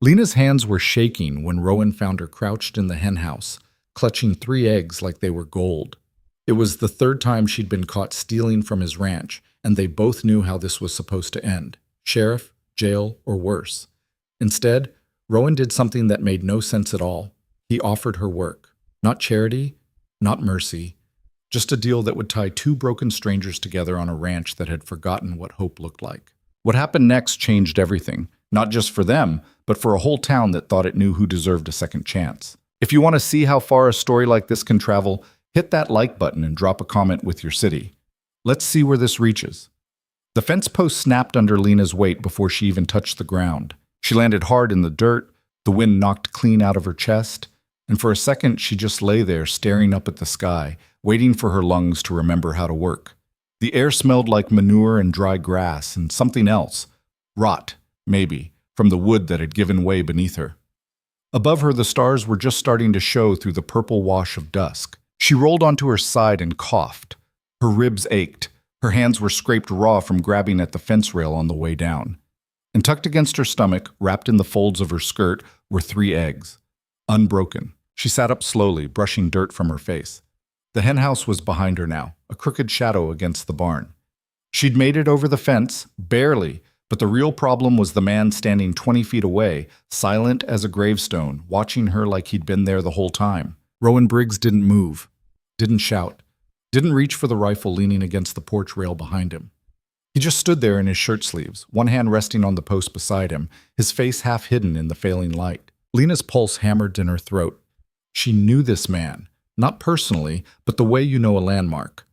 Lena's hands were shaking when Rowan found her crouched in the henhouse, clutching 3 eggs like they were gold. It was the third time she'd been caught stealing from his ranch, and they both knew how this was supposed to end: sheriff, jail, or worse. Instead, Rowan did something that made no sense at all. He offered her work. Not charity, not mercy, just a deal that would tie 2 broken strangers together on a ranch that had forgotten what hope looked like. What happened next changed everything, not just for them, but for a whole town that thought it knew who deserved a second chance. If you want to see how far a story like this can travel, hit that like button and drop a comment with your city. Let's see where this reaches. The fence post snapped under Lena's weight before she even touched the ground. She landed hard in the dirt, the wind knocked clean out of her chest, and for a second she just lay there staring up at the sky, waiting for her lungs to remember how to work. The air smelled like manure and dry grass and something else. Rot, maybe, from the wood that had given way beneath her. Above her, the stars were just starting to show through the purple wash of dusk. She rolled onto her side and coughed. Her ribs ached. Her hands were scraped raw from grabbing at the fence rail on the way down. And tucked against her stomach, wrapped in the folds of her skirt, were 3 eggs. Unbroken. She sat up slowly, brushing dirt from her face. The henhouse was behind her now, a crooked shadow against the barn. She'd made it over the fence, barely, but the real problem was the man standing 20 feet away, silent as a gravestone, watching her like he'd been there the whole time. Rowan Briggs didn't move, didn't shout, didn't reach for the rifle leaning against the porch rail behind him. He just stood there in his shirt sleeves, one hand resting on the post beside him, his face half hidden in the failing light. Lena's pulse hammered in her throat. She knew this man, not personally, but the way you know a landmark.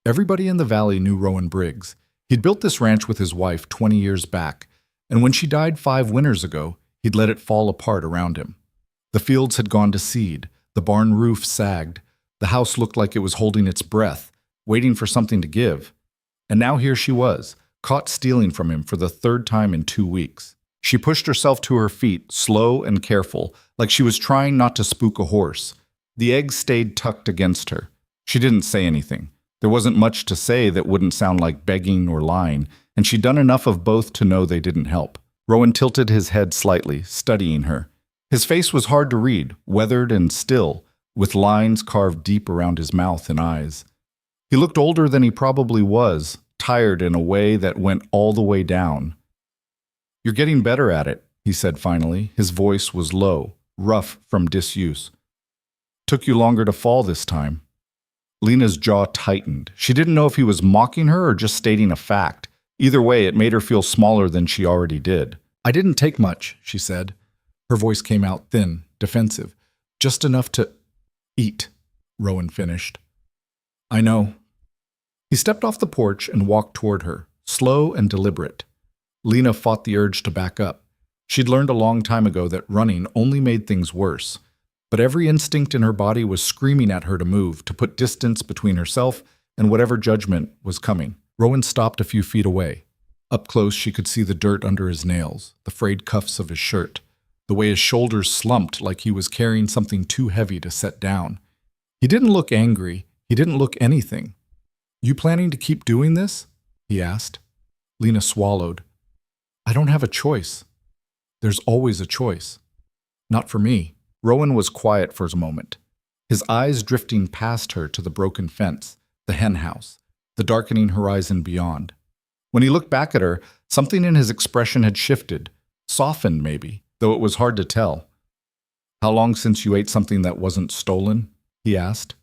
Everybody in the valley knew Rowan Briggs. He'd built this ranch with his wife 20 years back, and when she died 5 winters ago, he'd let it fall apart around him. The fields had gone to seed, the barn roof sagged, the house looked like it was holding its breath, waiting for something to give. And now here she was, caught stealing from him for the 3rd time in 2 weeks. She pushed herself to her feet, slow and careful, like she was trying not to spook a horse. The eggs stayed tucked against her. She didn't say anything. There wasn't much to say that wouldn't sound like begging or lying, and she'd done enough of both to know they didn't help. Rowan tilted his head slightly, studying her. His face was hard to read, weathered and still, with lines carved deep around his mouth and eyes. He looked older than he probably was, tired in a way that went all the way down. "You're getting better at it," he said finally. His voice was low, rough from disuse. "Took you longer to fall this time." Lena's jaw tightened. She didn't know if he was mocking her or just stating a fact. Either way, it made her feel smaller than she already did. "I didn't take much," she said. Her voice came out thin, defensive. "Just enough to eat," Rowan finished. "I know." He stepped off the porch and walked toward her, slow and deliberate. Lena fought the urge to back up. She'd learned a long time ago that running only made things worse. But every instinct in her body was screaming at her to move, to put distance between herself and whatever judgment was coming. Rowan stopped a few feet away. Up close, she could see the dirt under his nails, the frayed cuffs of his shirt, the way his shoulders slumped like he was carrying something too heavy to set down. He didn't look angry. He didn't look anything. "You planning to keep doing this?" he asked. Lena swallowed. "I don't have a choice." "There's always a choice." "Not for me." Rowan was quiet for a moment, his eyes drifting past her to the broken fence, the henhouse, the darkening horizon beyond. When he looked back at her, something in his expression had shifted, softened maybe, though it was hard to tell. "How long since you ate something that wasn't stolen?" he asked.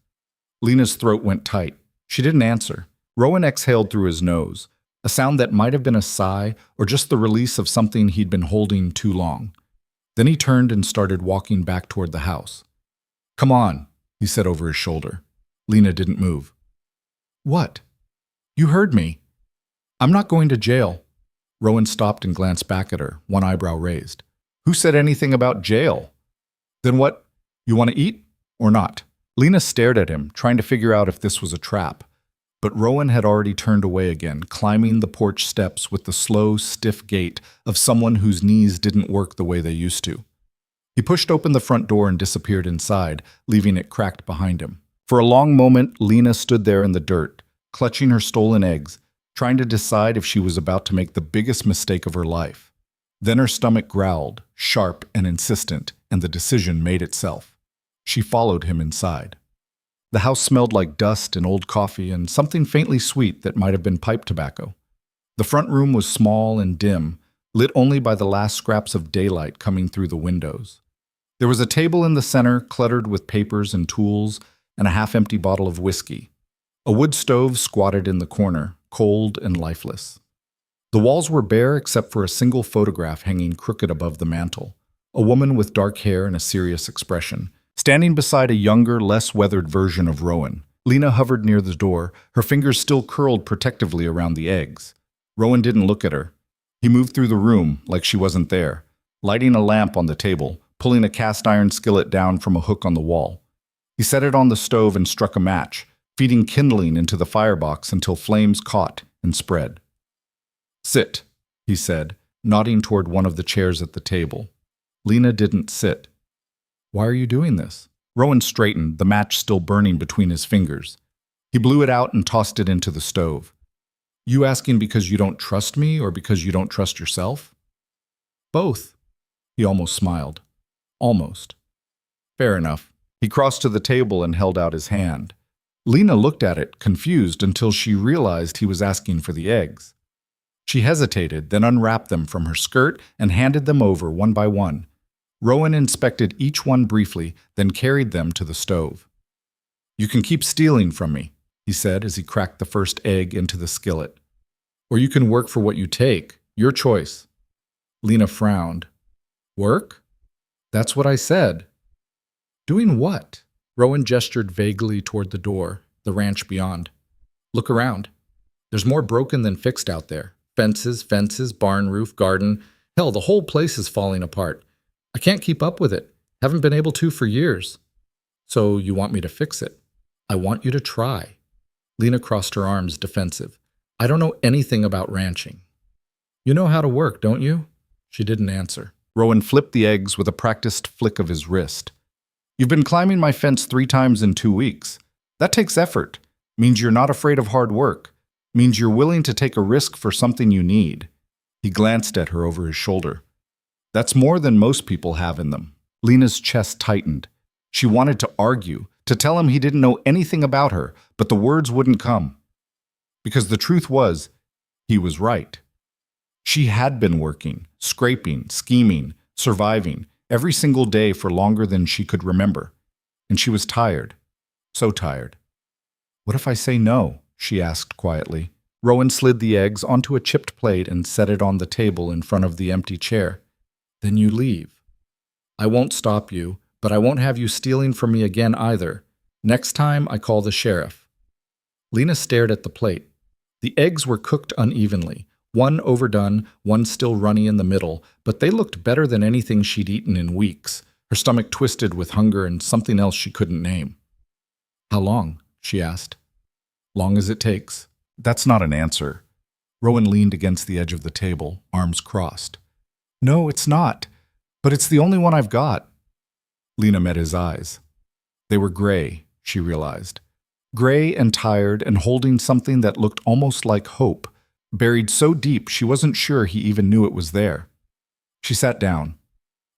Lena's throat went tight. She didn't answer. Rowan exhaled through his nose, a sound that might have been a sigh or just the release of something he'd been holding too long. Then he turned and started walking back toward the house. "Come on," he said over his shoulder. Lena didn't move. "What?" "You heard me." "I'm not going to jail." Rowan stopped and glanced back at her, one eyebrow raised. "Who said anything about jail?" "Then what? You want to eat or not?" Lena stared at him, trying to figure out if this was a trap. But Rowan had already turned away again, climbing the porch steps with the slow, stiff gait of someone whose knees didn't work the way they used to. He pushed open the front door and disappeared inside, leaving it cracked behind him. For a long moment, Lena stood there in the dirt, clutching her stolen eggs, trying to decide if she was about to make the biggest mistake of her life. Then her stomach growled, sharp and insistent, and the decision made itself. She followed him inside. The house smelled like dust and old coffee and something faintly sweet that might have been pipe tobacco. The front room was small and dim, lit only by the last scraps of daylight coming through the windows. There was a table in the center cluttered with papers and tools and a half-empty bottle of whiskey. A wood stove squatted in the corner, cold and lifeless. The walls were bare except for a single photograph hanging crooked above the mantel. A woman with dark hair and a serious expression, standing beside a younger, less weathered version of Rowan. Lena hovered near the door, her fingers still curled protectively around the eggs. Rowan didn't look at her. He moved through the room like she wasn't there, lighting a lamp on the table, pulling a cast-iron skillet down from a hook on the wall. He set it on the stove and struck a match, feeding kindling into the firebox until flames caught and spread. "Sit," he said, nodding toward one of the chairs at the table. Lena didn't sit. "Why are you doing this?" Rowan straightened, the match still burning between his fingers. He blew it out and tossed it into the stove. "You asking because you don't trust me or because you don't trust yourself?" "Both." He almost smiled. "Almost." "Fair enough." He crossed to the table and held out his hand. Lena looked at it, confused, until she realized he was asking for the eggs. She hesitated, then unwrapped them from her skirt and handed them over one by one. Rowan inspected each one briefly, then carried them to the stove. "You can keep stealing from me," he said as he cracked the first egg into the skillet. "Or you can work for what you take. Your choice." Lena frowned. "Work? That's what I said." "Doing what?" Rowan gestured vaguely toward the door, the ranch beyond. "Look around. There's more broken than fixed out there. Fences, barn roof, garden. Hell, the whole place is falling apart. I can't keep up with it. Haven't been able to for years." "So you want me to fix it?" "I want you to try." Lena crossed her arms, defensive. "I don't know anything about ranching." "You know how to work, don't you?" She didn't answer. Rowan flipped the eggs with a practiced flick of his wrist. "You've been climbing my fence 3 times in 2 weeks. That takes effort. Means you're not afraid of hard work. Means you're willing to take a risk for something you need." He glanced at her over his shoulder. "That's more than most people have in them." Lena's chest tightened. She wanted to argue, to tell him he didn't know anything about her, but the words wouldn't come. Because the truth was, he was right. She had been working, scraping, scheming, surviving, every single day for longer than she could remember. And she was tired. So tired. "What if I say no?" she asked quietly. Rowan slid the eggs onto a chipped plate and set it on the table in front of the empty chair. "Then you leave. I won't stop you, but I won't have you stealing from me again either. Next time, I call the sheriff." Lena stared at the plate. The eggs were cooked unevenly, one overdone, one still runny in the middle, but they looked better than anything she'd eaten in weeks. Her stomach twisted with hunger and something else she couldn't name. "How long?" she asked. "Long as it takes." "That's not an answer." Rowan leaned against the edge of the table, arms crossed. "No, it's not. But it's the only one I've got." Lena met his eyes. They were gray, she realized. Gray and tired and holding something that looked almost like hope, buried so deep she wasn't sure he even knew it was there. She sat down,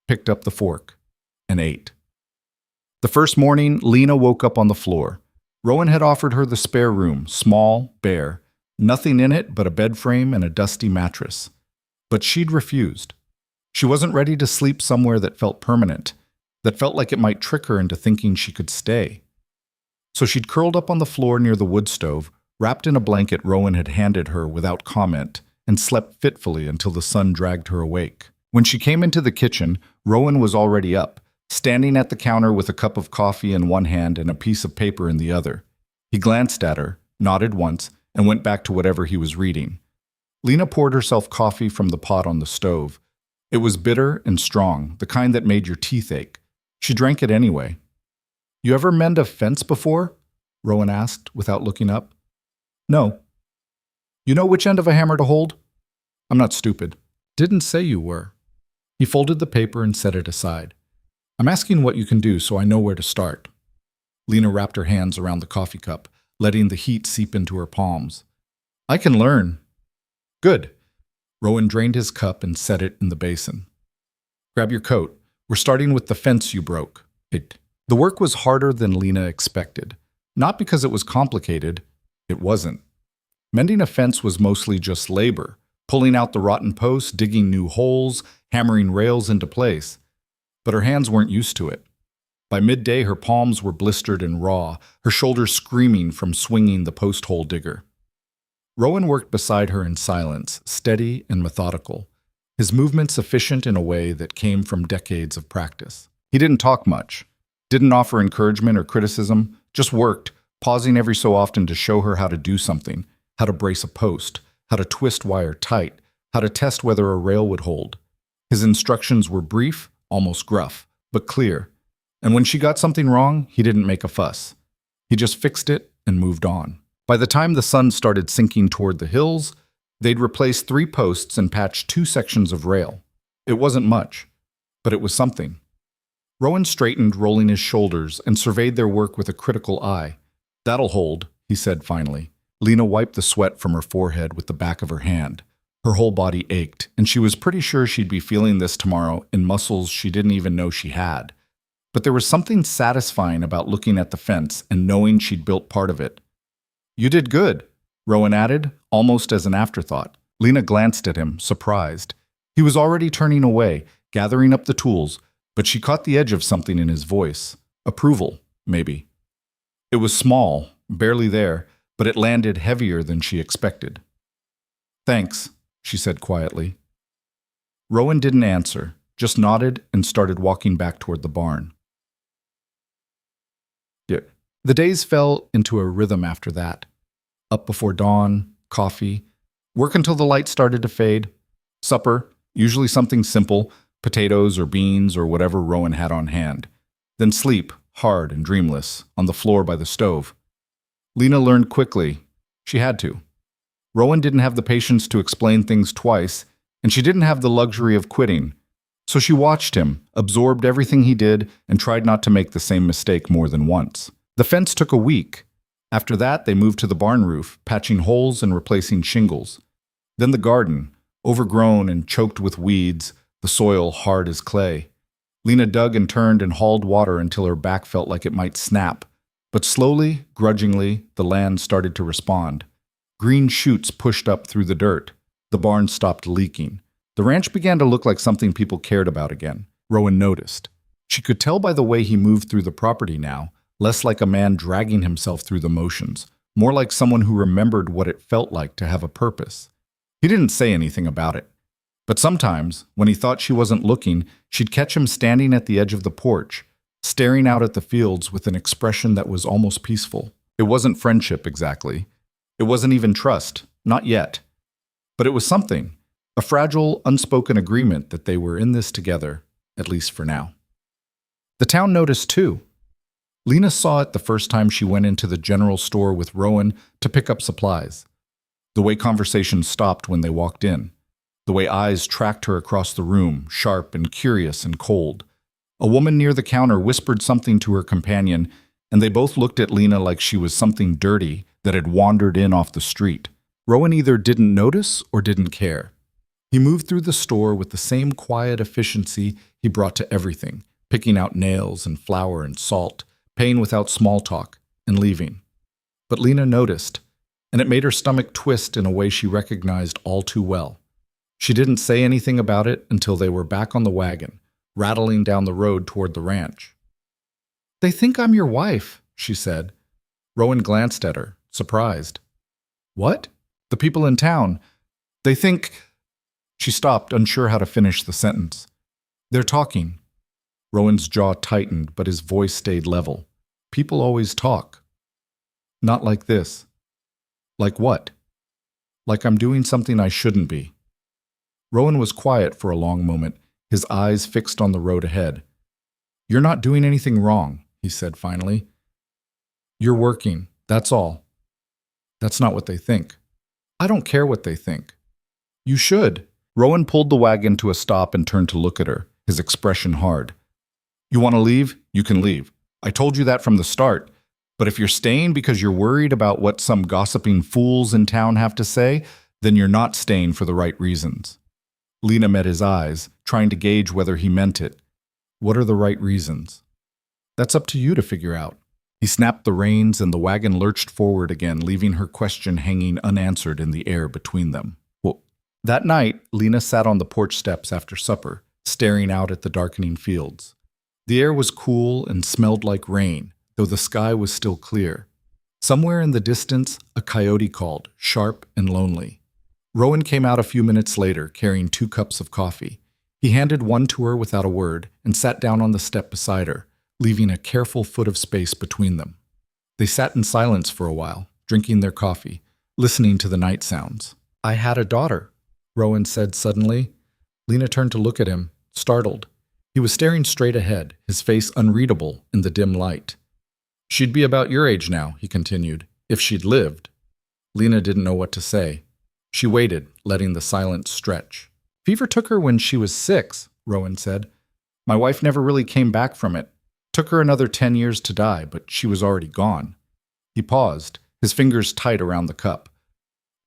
picked up the fork, and ate. The first morning, Lena woke up on the floor. Rowan had offered her the spare room, small, bare, nothing in it but a bed frame and a dusty mattress. But she'd refused. She wasn't ready to sleep somewhere that felt permanent, that felt like it might trick her into thinking she could stay. So she'd curled up on the floor near the wood stove, wrapped in a blanket Rowan had handed her without comment, and slept fitfully until the sun dragged her awake. When she came into the kitchen, Rowan was already up, standing at the counter with a cup of coffee in one hand and a piece of paper in the other. He glanced at her, nodded once, and went back to whatever he was reading. Lena poured herself coffee from the pot on the stove. It was bitter and strong, the kind that made your teeth ache. She drank it anyway. "You ever mend a fence before?" Rowan asked, without looking up. "No." "You know which end of a hammer to hold?" "I'm not stupid." "Didn't say you were." He folded the paper and set it aside. "I'm asking what you can do so I know where to start." Lena wrapped her hands around the coffee cup, letting the heat seep into her palms. "I can learn." "Good. Rowan drained his cup and set it in the basin. Grab your coat. We're starting with the fence you broke. The work was harder than Lena expected. Not because it was complicated. It wasn't. Mending a fence was mostly just labor, pulling out the rotten posts, digging new holes, hammering rails into place. But her hands weren't used to it. By midday, her palms were blistered and raw, her shoulders screaming from swinging the post hole digger. Rowan worked beside her in silence, steady and methodical, his movements efficient in a way that came from decades of practice. He didn't talk much, didn't offer encouragement or criticism, just worked, pausing every so often to show her how to do something, how to brace a post, how to twist wire tight, how to test whether a rail would hold. His instructions were brief, almost gruff, but clear. And when she got something wrong, he didn't make a fuss. He just fixed it and moved on. By the time the sun started sinking toward the hills, they'd replaced 3 posts and patched 2 sections of rail. It wasn't much, but it was something. Rowan straightened, rolling his shoulders, and surveyed their work with a critical eye. "That'll hold," he said finally. Lena wiped the sweat from her forehead with the back of her hand. Her whole body ached, and she was pretty sure she'd be feeling this tomorrow in muscles she didn't even know she had. But there was something satisfying about looking at the fence and knowing she'd built part of it. "You did good," Rowan added, almost as an afterthought. Lena glanced at him, surprised. He was already turning away, gathering up the tools, but she caught the edge of something in his voice. Approval, maybe. It was small, barely there, but it landed heavier than she expected. "Thanks," she said quietly. Rowan didn't answer, just nodded and started walking back toward the barn. The days fell into a rhythm after that. Up before dawn, coffee, work until the light started to fade, supper, usually something simple, potatoes or beans or whatever Rowan had on hand, then sleep, hard and dreamless, on the floor by the stove. Lena learned quickly. She had to. Rowan didn't have the patience to explain things twice, and she didn't have the luxury of quitting. So she watched him, absorbed everything he did, and tried not to make the same mistake more than once. The fence took a week. After that, they moved to the barn roof, patching holes and replacing shingles. Then the garden, overgrown and choked with weeds, the soil hard as clay. Lena dug and turned and hauled water until her back felt like it might snap. But slowly, grudgingly, the land started to respond. Green shoots pushed up through the dirt. The barn stopped leaking. The ranch began to look like something people cared about again. Rowan noticed. She could tell by the way he moved through the property now, less like a man dragging himself through the motions, more like someone who remembered what it felt like to have a purpose. He didn't say anything about it. But sometimes, when he thought she wasn't looking, she'd catch him standing at the edge of the porch, staring out at the fields with an expression that was almost peaceful. It wasn't friendship exactly. It wasn't even trust, not yet. But it was something, a fragile, unspoken agreement that they were in this together, at least for now. The town noticed too. Lena saw it the first time she went into the general store with Rowan to pick up supplies. The way conversations stopped when they walked in. The way eyes tracked her across the room, sharp and curious and cold. A woman near the counter whispered something to her companion, and they both looked at Lena like she was something dirty that had wandered in off the street. Rowan either didn't notice or didn't care. He moved through the store with the same quiet efficiency he brought to everything, picking out nails and flour and salt, paying without small talk, and leaving. But Lena noticed, and it made her stomach twist in a way she recognized all too well. She didn't say anything about it until they were back on the wagon, rattling down the road toward the ranch. "They think I'm your wife," she said. Rowan glanced at her, surprised. "What?" "The people in town. They think—" She stopped, unsure how to finish the sentence. "They're talking." Rowan's jaw tightened, but his voice stayed level. "People always talk. Not like this." "Like what?" "Like I'm doing something I shouldn't be." Rowan was quiet for a long moment, his eyes fixed on the road ahead. "You're not doing anything wrong," he said finally. "You're working, that's all." "That's not what they think." "I don't care what they think." "You should." Rowan pulled the wagon to a stop and turned to look at her, his expression hard. "You want to leave? You can leave. I told you that from the start. But if you're staying because you're worried about what some gossiping fools in town have to say, Then you're not staying for the right reasons. Lena met his eyes, trying to gauge whether he meant it. What are the right reasons? That's up to you to figure out. He snapped the reins and the wagon lurched forward again, leaving her question hanging unanswered in the air between them. Well, that night, Lena sat on the porch steps after supper, staring out at the darkening fields. The air was cool and smelled like rain, though the sky was still clear. Somewhere in the distance, a coyote called, sharp and lonely. Rowan came out a few minutes later, carrying 2 cups of coffee. He handed one to her without a word and sat down on the step beside her, leaving a careful foot of space between them. They sat in silence for a while, drinking their coffee, listening to the night sounds. "I had a daughter," Rowan said suddenly. Lena turned to look at him, startled. He was staring straight ahead, his face unreadable in the dim light. "She'd be about your age now," he continued, "if she'd lived." Lena didn't know what to say. She waited, letting the silence stretch. "Fever took her when she was 6, Rowan said. "My wife never really came back from it. Took her another 10 years to die, but she was already gone." He paused, his fingers tight around the cup.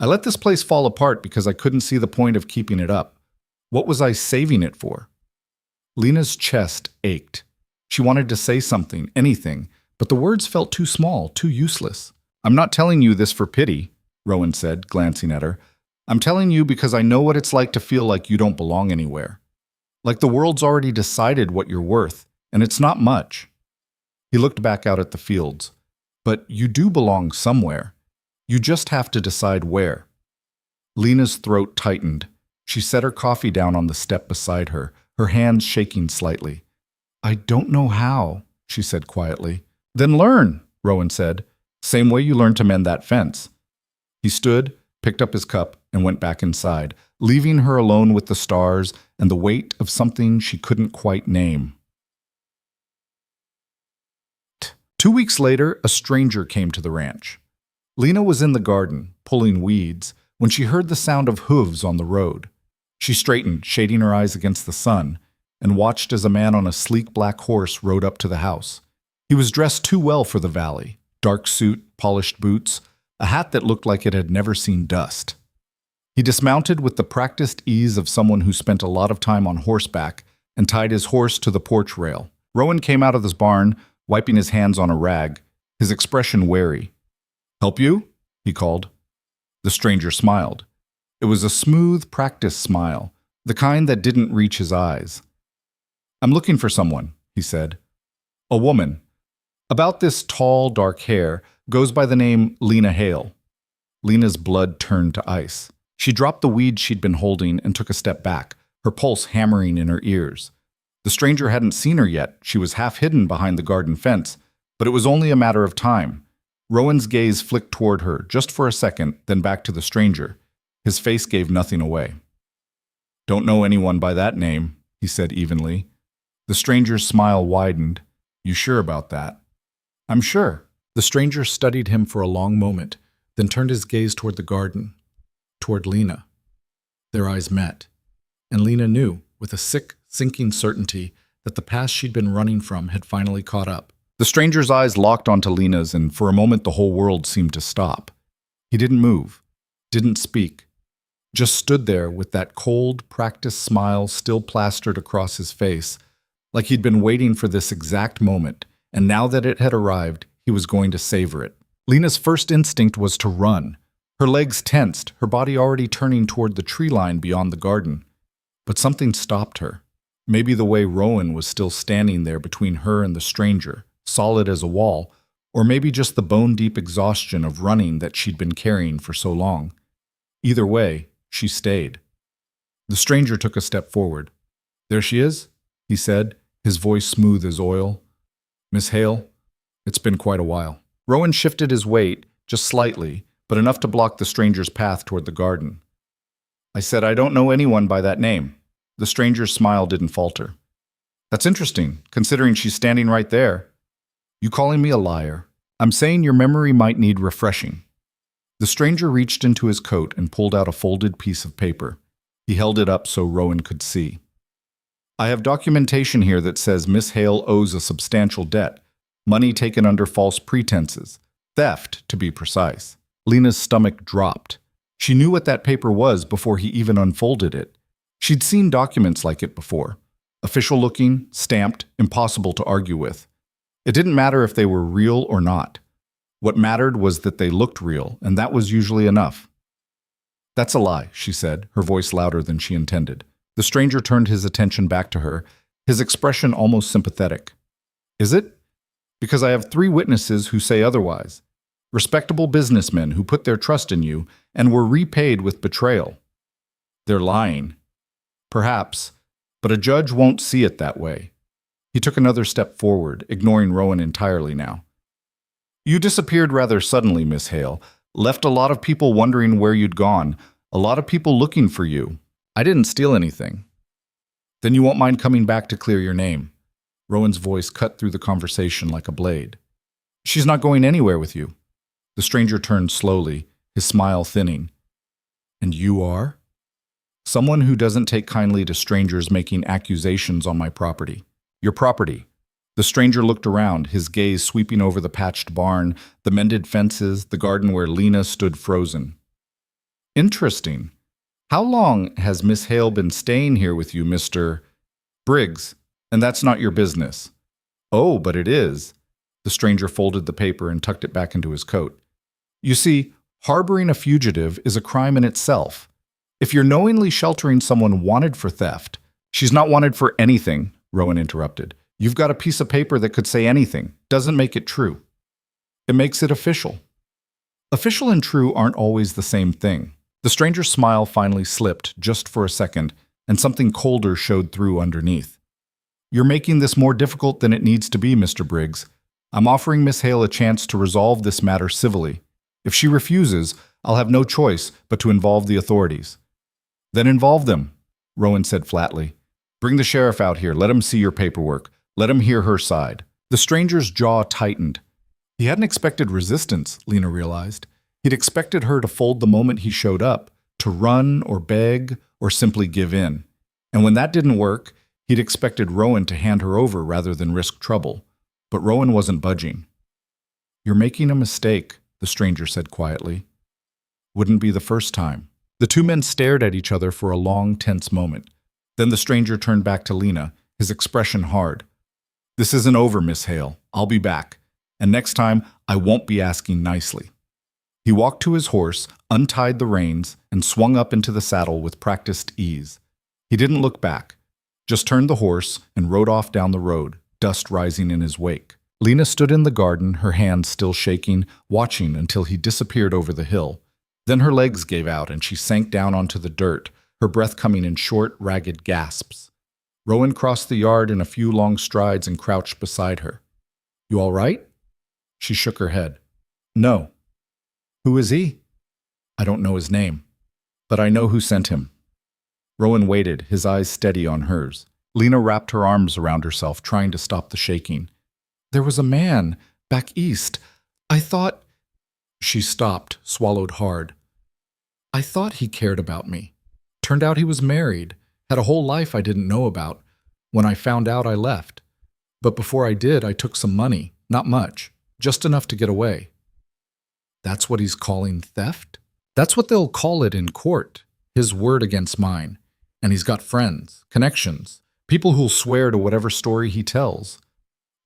"I let this place fall apart because I couldn't see the point of keeping it up. What was I saving it for?" Lena's chest ached. She wanted to say something, anything, but the words felt too small, too useless. "I'm not telling you this for pity," Rowan said, glancing at her. "I'm telling you because I know what it's like to feel like you don't belong anywhere. Like the world's already decided what you're worth, and it's not much." He looked back out at the fields. "But you do belong somewhere. You just have to decide where." Lena's throat tightened. She set her coffee down on the step beside her, her hands shaking slightly. "I don't know how," she said quietly. "Then learn," Rowan said. "Same way you learned to mend that fence." He stood, picked up his cup, and went back inside, leaving her alone with the stars and the weight of something she couldn't quite name. 2 weeks later, a stranger came to the ranch. Lena was in the garden, pulling weeds, when she heard the sound of hooves on the road. She straightened, shading her eyes against the sun, and watched as a man on a sleek black horse rode up to the house. He was dressed too well for the valley, dark suit, polished boots, a hat that looked like it had never seen dust. He dismounted with the practiced ease of someone who spent a lot of time on horseback and tied his horse to the porch rail. Rowan came out of his barn, wiping his hands on a rag, his expression wary. "Help you?" he called. The stranger smiled. It was a smooth, practiced smile, the kind that didn't reach his eyes. "I'm looking for someone," he said. "A woman. About this tall, dark hair, goes by the name Lena Hale." Lena's blood turned to ice. She dropped the weed she'd been holding and took a step back, her pulse hammering in her ears. The stranger hadn't seen her yet. She was half hidden behind the garden fence, but it was only a matter of time. Rowan's gaze flicked toward her, just for a second, then back to the stranger. His face gave nothing away. "Don't know anyone by that name," he said evenly. The stranger's smile widened. "You sure about that?" "I'm sure." The stranger studied him for a long moment, then turned his gaze toward the garden, toward Lena. Their eyes met, and Lena knew, with a sick, sinking certainty, that the past she'd been running from had finally caught up. The stranger's eyes locked onto Lena's, and for a moment the whole world seemed to stop. He didn't move, didn't speak, just stood there with that cold, practiced smile still plastered across his face, like he'd been waiting for this exact moment, and now that it had arrived, he was going to savor it. Lena's first instinct was to run. Her legs tensed, her body already turning toward the tree line beyond the garden. But something stopped her. Maybe the way Rowan was still standing there between her and the stranger, solid as a wall, or maybe just the bone-deep exhaustion of running that she'd been carrying for so long. Either way, she stayed. The stranger took a step forward. "There she is," he said, his voice smooth as oil. "Miss Hale, it's been quite a while." Rowan shifted his weight, just slightly, but enough to block the stranger's path toward the garden. "I said I don't know anyone by that name." The stranger's smile didn't falter. "That's interesting, considering she's standing right there." "You calling me a liar? I'm saying your memory might need refreshing." The stranger reached into his coat and pulled out a folded piece of paper. He held it up so Rowan could see. "I have documentation here that says Miss Hale owes a substantial debt, money taken under false pretenses, theft, to be precise." Lena's stomach dropped. She knew what that paper was before he even unfolded it. She'd seen documents like it before. Official-looking, stamped, impossible to argue with. It didn't matter if they were real or not. What mattered was that they looked real, and that was usually enough. "That's a lie," she said, her voice louder than she intended. The stranger turned his attention back to her, his expression almost sympathetic. "Is it? Because I have 3 witnesses who say otherwise. Respectable businessmen who put their trust in you and were repaid with betrayal. They're lying. Perhaps, but a judge won't see it that way." He took another step forward, ignoring Rowan entirely now. "You disappeared rather suddenly, Miss Hale. Left a lot of people wondering where you'd gone, a lot of people looking for you. I didn't steal anything." "Then you won't mind coming back to clear your name." Rowan's voice cut through the conversation like a blade. "She's not going anywhere with you." The stranger turned slowly, his smile thinning. "And you are?" "Someone who doesn't take kindly to strangers making accusations on my property." "Your property?" The stranger looked around, his gaze sweeping over the patched barn, the mended fences, the garden where Lena stood frozen. "Interesting. How long has Miss Hale been staying here with you, Mr. Briggs? And that's not your business." "Oh, but it is." The stranger folded the paper and tucked it back into his coat. "You see, harboring a fugitive is a crime in itself. If you're knowingly sheltering someone wanted for theft—" "She's not wanted for anything," Rowan interrupted. "You've got a piece of paper that could say anything. Doesn't make it true. It makes it official." Official and true aren't always the same thing. The stranger's smile finally slipped, just for a second, and something colder showed through underneath. "You're making this more difficult than it needs to be, Mr. Briggs. I'm offering Miss Hale a chance to resolve this matter civilly. If she refuses, I'll have no choice but to involve the authorities." "Then involve them," Rowan said flatly. "Bring the sheriff out here. Let him see your paperwork. Let him hear her side." The stranger's jaw tightened. He hadn't expected resistance, Lena realized. He'd expected her to fold the moment he showed up, to run or beg or simply give in. And when that didn't work, he'd expected Rowan to hand her over rather than risk trouble. But Rowan wasn't budging. "You're making a mistake," the stranger said quietly. "Wouldn't be the first time." The 2 men stared at each other for a long, tense moment. Then the stranger turned back to Lena, his expression hard. "This isn't over, Miss Hale. I'll be back. And next time, I won't be asking nicely." He walked to his horse, untied the reins, and swung up into the saddle with practiced ease. He didn't look back, just turned the horse and rode off down the road, dust rising in his wake. Lena stood in the garden, her hands still shaking, watching until he disappeared over the hill. Then her legs gave out and she sank down onto the dirt, her breath coming in short, ragged gasps. Rowan crossed the yard in a few long strides and crouched beside her. "You all right?" She shook her head. "No." "Who is he?" "I don't know his name, but I know who sent him." Rowan waited, his eyes steady on hers. Lena wrapped her arms around herself, trying to stop the shaking. "There was a man back east. I thought—" She stopped, swallowed hard. "I thought he cared about me. Turned out he was married, had a whole life I didn't know about. When I found out, I left. But before I did, I took some money, not much, just enough to get away." "That's what he's calling theft?" "That's what they'll call it in court, his word against mine. And he's got friends, connections, people who'll swear to whatever story he tells."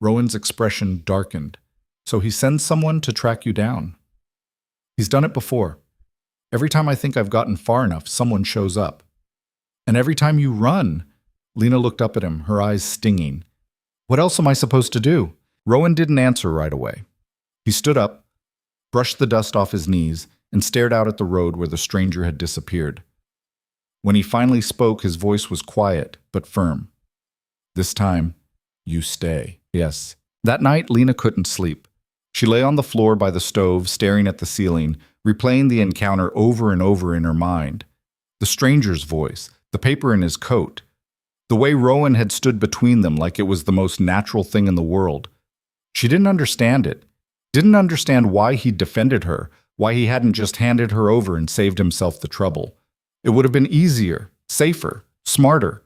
Rowan's expression darkened. "So he sends someone to track you down?" "He's done it before. Every time I think I've gotten far enough, someone shows up. And every time you run." Lena looked up at him, her eyes stinging. "What else am I supposed to do?" Rowan didn't answer right away. He stood up, brushed the dust off his knees, and stared out at the road where the stranger had disappeared. When he finally spoke, his voice was quiet but firm. "This time, you stay." "Yes." That night, Lena couldn't sleep. She lay on the floor by the stove, staring at the ceiling, replaying the encounter over and over in her mind. The stranger's voice, the paper in his coat, the way Rowan had stood between them like it was the most natural thing in the world. She didn't understand it. Didn't understand why he'd defended her, why he hadn't just handed her over and saved himself the trouble. It would have been easier, safer, smarter.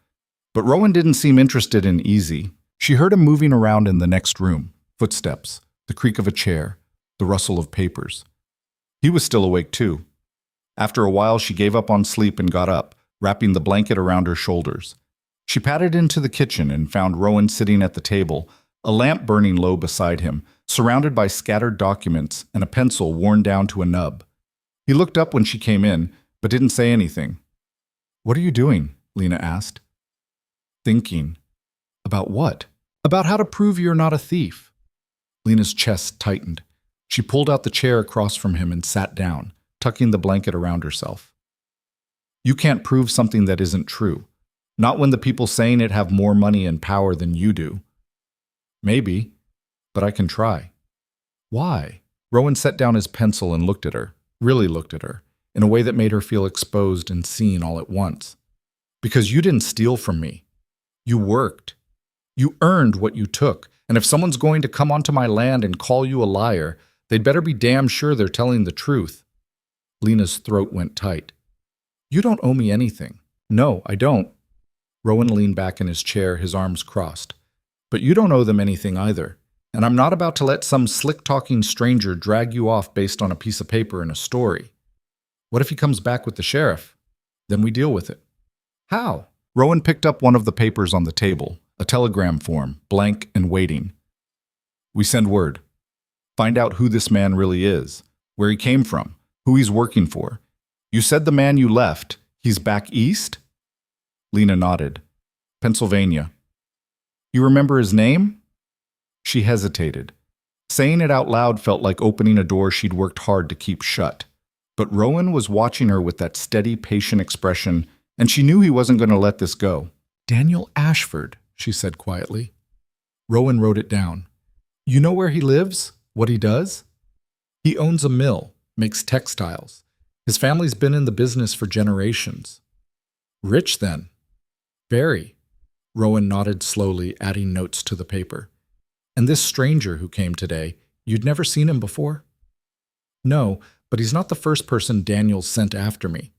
But Rowan didn't seem interested in easy. She heard him moving around in the next room, footsteps, the creak of a chair, the rustle of papers. He was still awake too. After a while, she gave up on sleep and got up, wrapping the blanket around her shoulders. She padded into the kitchen and found Rowan sitting at the table, a lamp burning low beside him, surrounded by scattered documents and a pencil worn down to a nub. He looked up when she came in, but didn't say anything. "What are you doing?" Lena asked. "Thinking." "About what?" "About how to prove you're not a thief." Lena's chest tightened. She pulled out the chair across from him and sat down, tucking the blanket around herself. "You can't prove something that isn't true. Not when the people saying it have more money and power than you do." "Maybe, but I can try." "Why?" Rowan set down his pencil and looked at her, really looked at her, in a way that made her feel exposed and seen all at once. "Because you didn't steal from me. You worked. You earned what you took, and if someone's going to come onto my land and call you a liar, they'd better be damn sure they're telling the truth." Lena's throat went tight. "You don't owe me anything." "No, I don't." Rowan leaned back in his chair, his arms crossed. "But you don't owe them anything either, and I'm not about to let some slick-talking stranger drag you off based on a piece of paper and a story. What if he comes back with the sheriff? Then we deal with it." "How?" Rowan picked up one of the papers on the table, a telegram form, blank and waiting. "We send word. Find out who this man really is, where he came from, who he's working for. You said the man you left, he's back east?" Lena nodded. "Pennsylvania." "You remember his name?" She hesitated. Saying it out loud felt like opening a door she'd worked hard to keep shut. But Rowan was watching her with that steady, patient expression, and she knew he wasn't going to let this go. "Daniel Ashford," she said quietly. Rowan wrote it down. "You know where he lives? What he does?" "He owns a mill, makes textiles. His family's been in the business for generations." "Rich, then?" "Very." Rowan nodded slowly, adding notes to the paper. "And this stranger who came today, you'd never seen him before?" "No, but he's not the first person Daniel sent after me.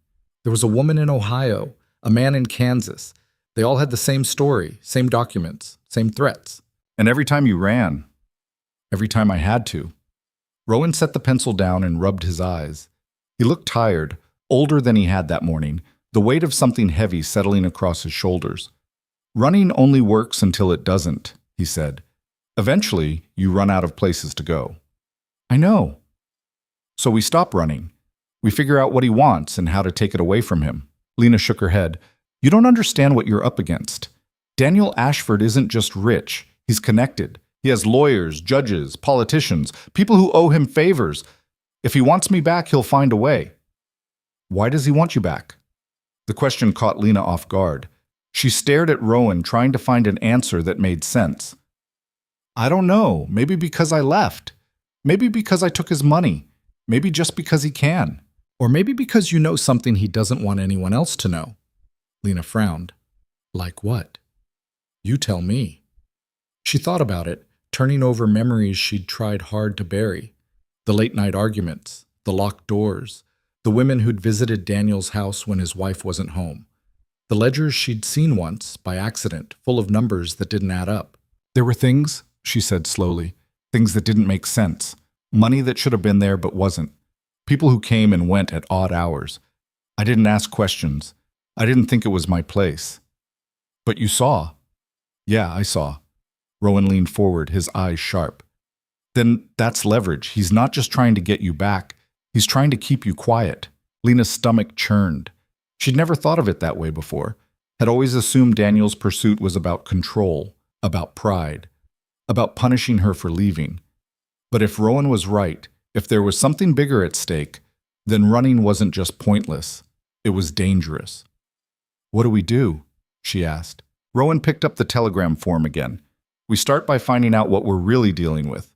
There was a woman in Ohio, a man in Kansas. They all had the same story, same documents, same threats." "And every time you ran?" "Every time I had to." Rowan set the pencil down and rubbed his eyes. He looked tired, older than he had that morning, the weight of something heavy settling across his shoulders. "Running only works until it doesn't," he said. "Eventually, you run out of places to go." "I know." "So we stop running. We figure out what he wants and how to take it away from him." Lena shook her head. "You don't understand what you're up against. Daniel Ashford isn't just rich. He's connected. He has lawyers, judges, politicians, people who owe him favors. If he wants me back, he'll find a way." "Why does he want you back?" The question caught Lena off guard. She stared at Rowan, trying to find an answer that made sense. "I don't know. Maybe because I left. Maybe because I took his money. Maybe just because he can. Or maybe because you know something he doesn't want anyone else to know." Lena frowned. "Like what?" "You tell me." She thought about it, turning over memories she'd tried hard to bury. The late-night arguments, the locked doors, the women who'd visited Daniel's house when his wife wasn't home. The ledgers she'd seen once, by accident, full of numbers that didn't add up. "There were things," she said slowly, "things that didn't make sense. Money that should have been there but wasn't. People who came and went at odd hours. I didn't ask questions. I didn't think it was my place." "But you saw." "Yeah, I saw." Rowan leaned forward, his eyes sharp. "Then that's leverage. He's not just trying to get you back. He's trying to keep you quiet." Lena's stomach churned. She'd never thought of it that way before. Had always assumed Daniel's pursuit was about control, about pride, about punishing her for leaving. But if Rowan was right, if there was something bigger at stake, then running wasn't just pointless. It was dangerous. "What do we do?" she asked. Rowan picked up the telegram form again. "We start by finding out what we're really dealing with.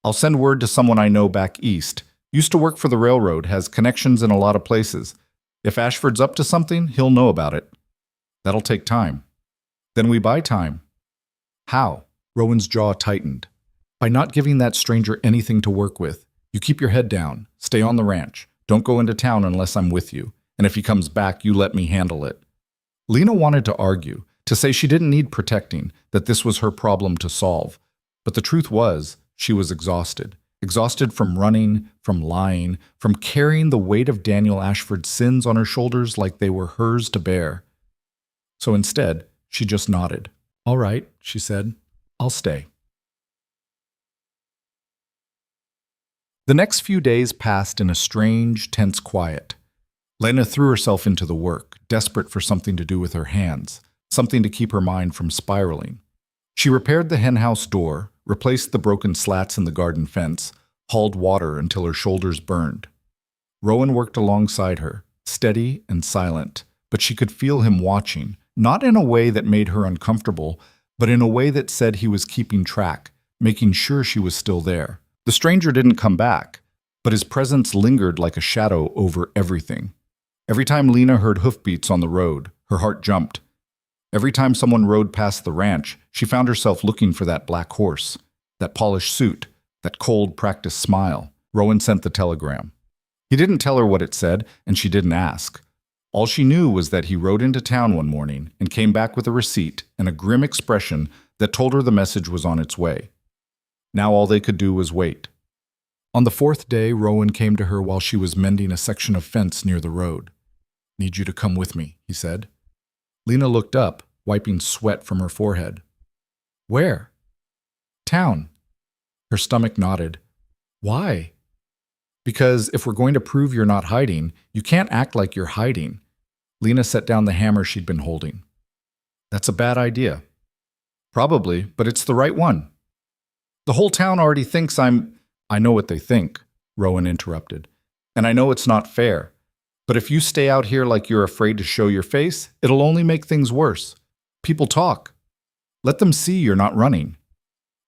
I'll send word to someone I know back east. Used to work for the railroad, has connections in a lot of places. If Ashford's up to something, he'll know about it. That'll take time. Then we buy time." "How?" Rowan's jaw tightened. "By not giving that stranger anything to work with. You keep your head down, stay on the ranch, don't go into town unless I'm with you, and if he comes back, you let me handle it." Lena wanted to argue, to say she didn't need protecting, that this was her problem to solve. But the truth was, she was exhausted, exhausted from running, from lying, from carrying the weight of Daniel Ashford's sins on her shoulders like they were hers to bear. So instead, she just nodded. "All right," she said. "I'll stay." The next few days passed in a strange, tense quiet. Lena threw herself into the work, desperate for something to do with her hands, something to keep her mind from spiraling. She repaired the henhouse door, replaced the broken slats in the garden fence, hauled water until her shoulders burned. Rowan worked alongside her, steady and silent, but she could feel him watching, not in a way that made her uncomfortable, but in a way that said he was keeping track, making sure she was still there. The stranger didn't come back, but his presence lingered like a shadow over everything. Every time Lena heard hoofbeats on the road, her heart jumped. Every time someone rode past the ranch, she found herself looking for that black horse, that polished suit, that cold, practiced smile. Rowan sent the telegram. He didn't tell her what it said, and she didn't ask. All she knew was that he rode into town one morning and came back with a receipt and a grim expression that told her the message was on its way. Now all they could do was wait. On the fourth day, Rowan came to her while she was mending a section of fence near the road. "Need you to come with me," he said. Lena looked up, wiping sweat from her forehead. "Where?" "Town." Her stomach nodded. "Why?" "Because if we're going to prove you're not hiding, you can't act like you're hiding." Lena set down the hammer she'd been holding. "That's a bad idea." "Probably, but it's the right one." "The whole town already thinks I'm—" "I know what they think," Rowan interrupted. "And I know it's not fair. But if you stay out here like you're afraid to show your face, it'll only make things worse. People talk. Let them see you're not running."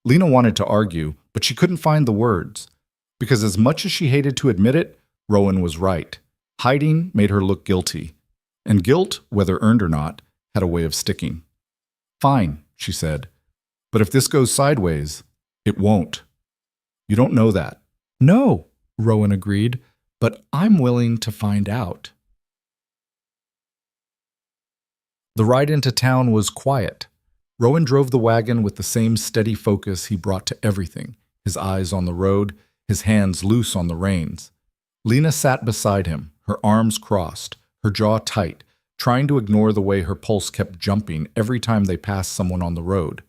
Lena wanted to argue, but she couldn't find the words. Because as much as she hated to admit it, Rowan was right. Hiding made her look guilty. And guilt, whether earned or not, had a way of sticking. "Fine," she said. "But if this goes sideways, it won't. You don't know that." "No," Rowan agreed, "but I'm willing to find out." The ride into town was quiet. Rowan drove the wagon with the same steady focus he brought to everything, his eyes on the road, his hands loose on the reins. Lena sat beside him, her arms crossed, her jaw tight, trying to ignore the way her pulse kept jumping every time they passed someone on the road.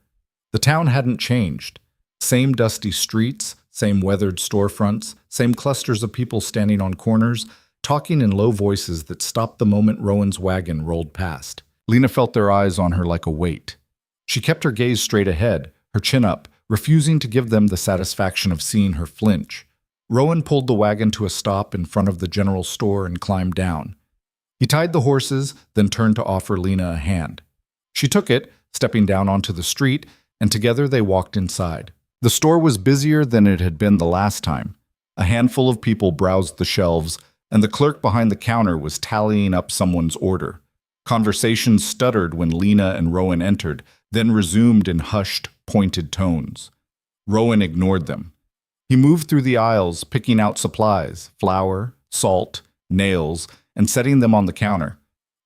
The town hadn't changed. Same dusty streets, same weathered storefronts, same clusters of people standing on corners, talking in low voices that stopped the moment Rowan's wagon rolled past. Lena felt their eyes on her like a weight. She kept her gaze straight ahead, her chin up, refusing to give them the satisfaction of seeing her flinch. Rowan pulled the wagon to a stop in front of the general store and climbed down. He tied the horses, then turned to offer Lena a hand. She took it, stepping down onto the street, and together they walked inside. The store was busier than it had been the last time. A handful of people browsed the shelves, and the clerk behind the counter was tallying up someone's order. Conversations stuttered when Lena and Rowan entered, then resumed in hushed, pointed tones. Rowan ignored them. He moved through the aisles, picking out supplies, flour, salt, nails, and setting them on the counter.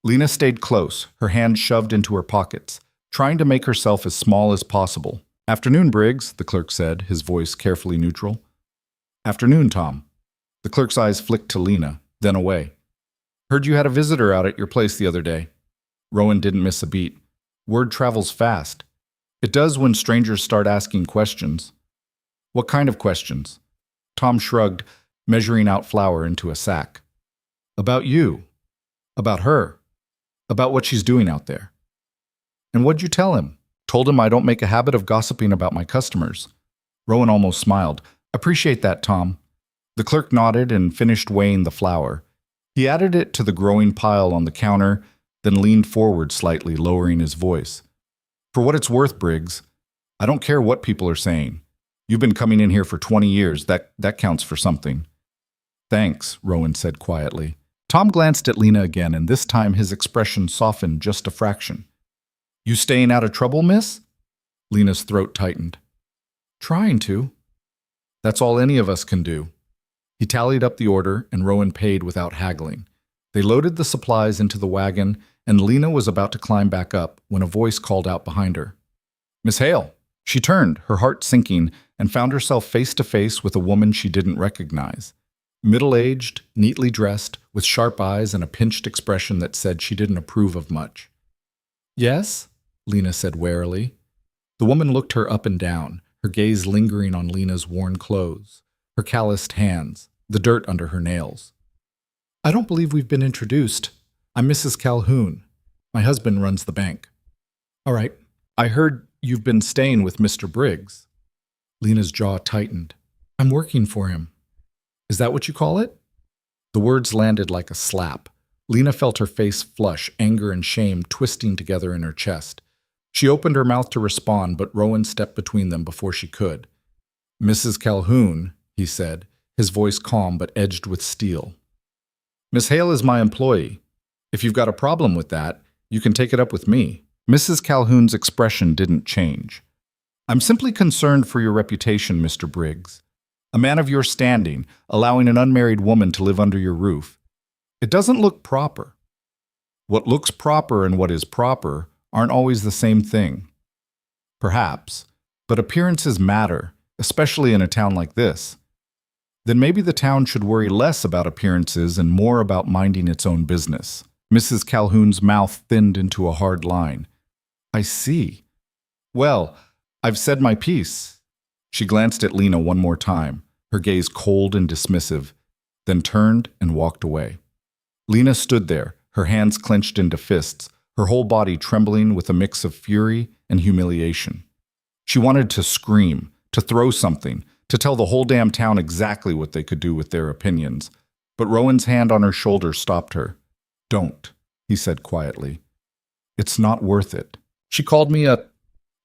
Lena stayed close, her hands shoved into her pockets, trying to make herself as small as possible. "Afternoon, Briggs," the clerk said, his voice carefully neutral. "Afternoon, Tom." The clerk's eyes flicked to Lena, then away. "Heard you had a visitor out at your place the other day." Rowan didn't miss a beat. Word travels fast. It does when strangers start asking questions. "What kind of questions?" Tom shrugged, measuring out flour into a sack. "About you. About her. About what she's doing out there." "And what'd you tell him?" "Told him I don't make a habit of gossiping about my customers." Rowan almost smiled. "Appreciate that, Tom." The clerk nodded and finished weighing the flour. He added it to the growing pile on the counter, then leaned forward slightly, lowering his voice. "For what it's worth, Briggs, I don't care what people are saying. You've been coming in here for 20 years. That counts for something." "Thanks," Rowan said quietly. Tom glanced at Lena again, and this time his expression softened just a fraction. "You staying out of trouble, miss?" Lena's throat tightened. "Trying to." "That's all any of us can do." He tallied up the order, and Rowan paid without haggling. They loaded the supplies into the wagon, and Lena was about to climb back up when a voice called out behind her. "Miss Hale." She turned, her heart sinking, and found herself face to face with a woman she didn't recognize. Middle-aged, neatly dressed, with sharp eyes and a pinched expression that said she didn't approve of much. "Yes?" Lena said warily. The woman looked her up and down, her gaze lingering on Lena's worn clothes, her calloused hands, the dirt under her nails. "I don't believe we've been introduced. I'm Mrs. Calhoun. My husband runs the bank." "All right. I heard you've been staying with Mr. Briggs." Lena's jaw tightened. "I'm working for him." "Is that what you call it?" The words landed like a slap. Lena felt her face flush, anger and shame twisting together in her chest. She opened her mouth to respond, but Rowan stepped between them before she could. "Mrs. Calhoun," he said, his voice calm but edged with steel. "Miss Hale is my employee. If you've got a problem with that, you can take it up with me." Mrs. Calhoun's expression didn't change. "I'm simply concerned for your reputation, Mr. Briggs. A man of your standing, allowing an unmarried woman to live under your roof. It doesn't look proper." "What looks proper and what is proper aren't always the same thing." "Perhaps, but appearances matter, especially in a town like this." "Then maybe the town should worry less about appearances and more about minding its own business." Mrs. Calhoun's mouth thinned into a hard line. "I see. Well, I've said my piece." She glanced at Lena one more time, her gaze cold and dismissive, then turned and walked away. Lena stood there, her hands clenched into fists, her whole body trembling with a mix of fury and humiliation. She wanted to scream, to throw something, to tell the whole damn town exactly what they could do with their opinions. But Rowan's hand on her shoulder stopped her. "Don't," he said quietly. "It's not worth it. She called me a—"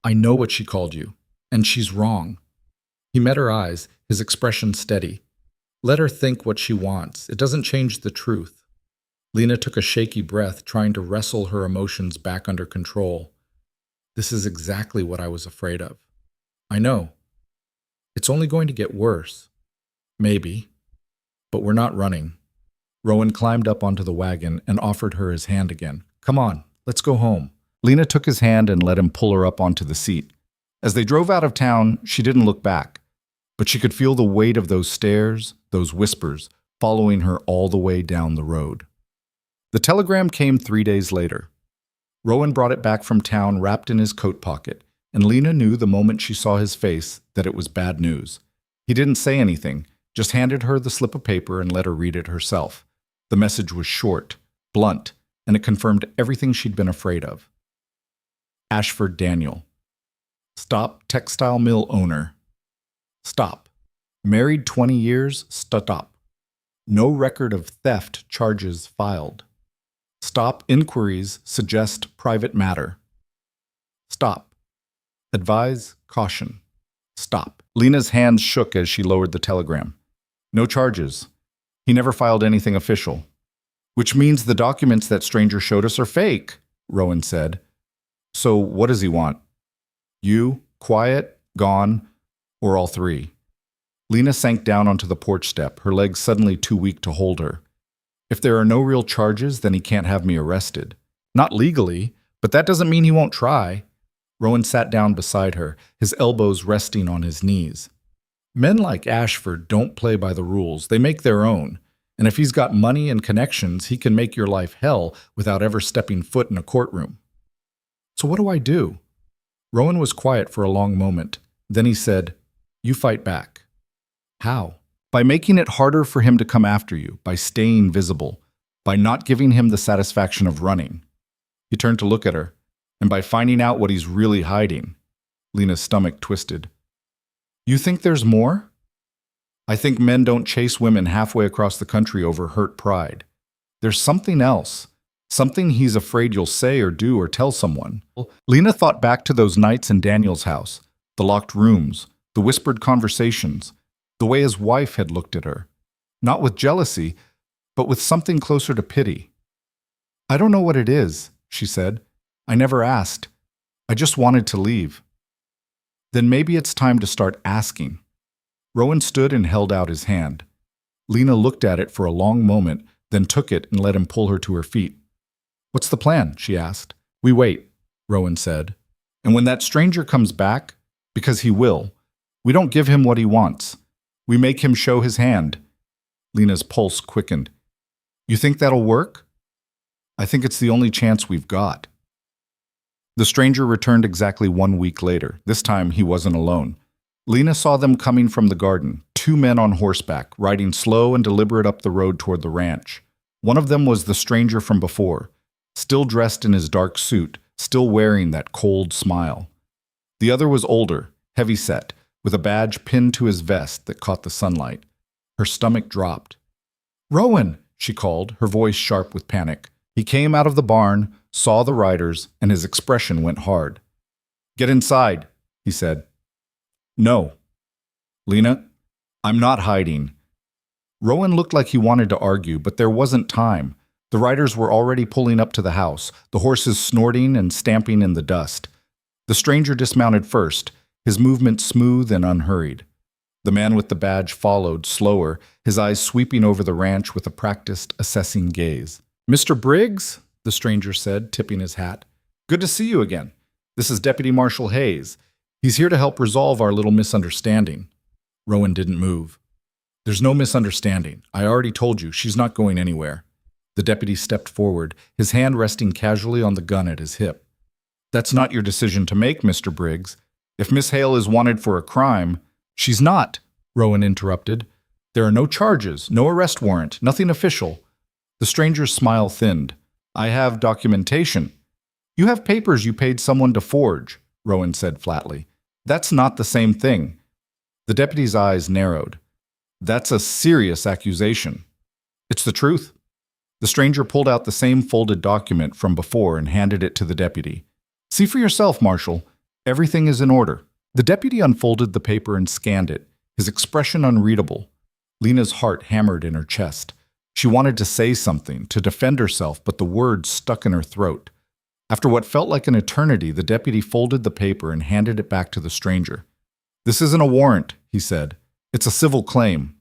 "I know what she called you, and she's wrong." He met her eyes, his expression steady. "Let her think what she wants. It doesn't change the truth." Lena took a shaky breath, trying to wrestle her emotions back under control. "This is exactly what I was afraid of. I know. It's only going to get worse. Maybe. But we're not running." Rowan climbed up onto the wagon and offered her his hand again. "Come on, let's go home." Lena took his hand and let him pull her up onto the seat. As they drove out of town, she didn't look back, but she could feel the weight of those stares, those whispers, following her all the way down the road. The telegram came 3 days later. Rowan brought it back from town wrapped in his coat pocket, and Lena knew the moment she saw his face that it was bad news. He didn't say anything, just handed her the slip of paper and let her read it herself. The message was short, blunt, and it confirmed everything she'd been afraid of. Ashford Daniel. Stop, textile mill owner. Stop. Married 20 years, stop. No record of theft charges filed. Stop, inquiries suggest private matter. Stop. Advise caution. Stop. Lena's hands shook as she lowered the telegram. No charges. He never filed anything official. "Which means the documents that stranger showed us are fake," Rowan said. "So what does he want? You, quiet, gone, or all three?" Lena sank down onto the porch step, her legs suddenly too weak to hold her. "If there are no real charges, then he can't have me arrested. Not legally, but that doesn't mean he won't try." Rowan sat down beside her, his elbows resting on his knees. "Men like Ashford don't play by the rules. They make their own. And if he's got money and connections, he can make your life hell without ever stepping foot in a courtroom." "So what do I do?" Rowan was quiet for a long moment. Then he said, "You fight back." "How?" "By making it harder for him to come after you, by staying visible, by not giving him the satisfaction of running." He turned to look at her. "And by finding out what he's really hiding." Lena's stomach twisted. "You think there's more?" "I think men don't chase women halfway across the country over hurt pride. There's something else. Something he's afraid you'll say or do or tell someone." Lena thought back to those nights in Daniel's house, the locked rooms, the whispered conversations, the way his wife had looked at her. Not with jealousy, but with something closer to pity. "I don't know what it is," she said. "I never asked. I just wanted to leave." "Then maybe it's time to start asking." Rowan stood and held out his hand. Lena looked at it for a long moment, then took it and let him pull her to her feet. "What's the plan?" she asked. "We wait," Rowan said. "And when that stranger comes back, because he will, We don't give him what he wants. We make him show his hand. Lena's pulse quickened. You think that'll work? I think it's the only chance we've got. The stranger returned exactly 1 week later. This time he wasn't alone. Lena saw them coming from the garden, 2 men on horseback, riding slow and deliberate up the road toward the ranch. One of them was the stranger from before, still dressed in his dark suit, still wearing that cold smile. The other was older, heavy-set, with a badge pinned to his vest that caught the sunlight. Her stomach dropped. "Rowan!" she called, her voice sharp with panic. He came out of the barn, saw the riders, and his expression went hard. "Get inside," he said. "No." "Lena, I'm not hiding." Rowan looked like he wanted to argue, but there wasn't time. The riders were already pulling up to the house, the horses snorting and stamping in the dust. The stranger dismounted first, his movement smooth and unhurried. The man with the badge followed, slower, his eyes sweeping over the ranch with a practiced, assessing gaze. "Mr. Briggs," the stranger said, tipping his hat. "Good to see you again. This is Deputy Marshal Hayes. He's here to help resolve our little misunderstanding." Rowan didn't move. "There's no misunderstanding. I already told you, she's not going anywhere." The deputy stepped forward, his hand resting casually on the gun at his hip. "That's not your decision to make, Mr. Briggs. If Miss Hale is wanted for a crime—" "She's not," Rowan interrupted. "There are no charges, no arrest warrant, nothing official." The stranger's smile thinned. "I have documentation." "You have papers you paid someone to forge," Rowan said flatly. "That's not the same thing." The deputy's eyes narrowed. "That's a serious accusation." "It's the truth." The stranger pulled out the same folded document from before and handed it to the deputy. "See for yourself, Marshal. Everything is in order." The deputy unfolded the paper and scanned it, his expression unreadable. Lena's heart hammered in her chest. She wanted to say something, to defend herself, but the words stuck in her throat. After what felt like an eternity, the deputy folded the paper and handed it back to the stranger. "This isn't a warrant," he said. "It's a civil claim."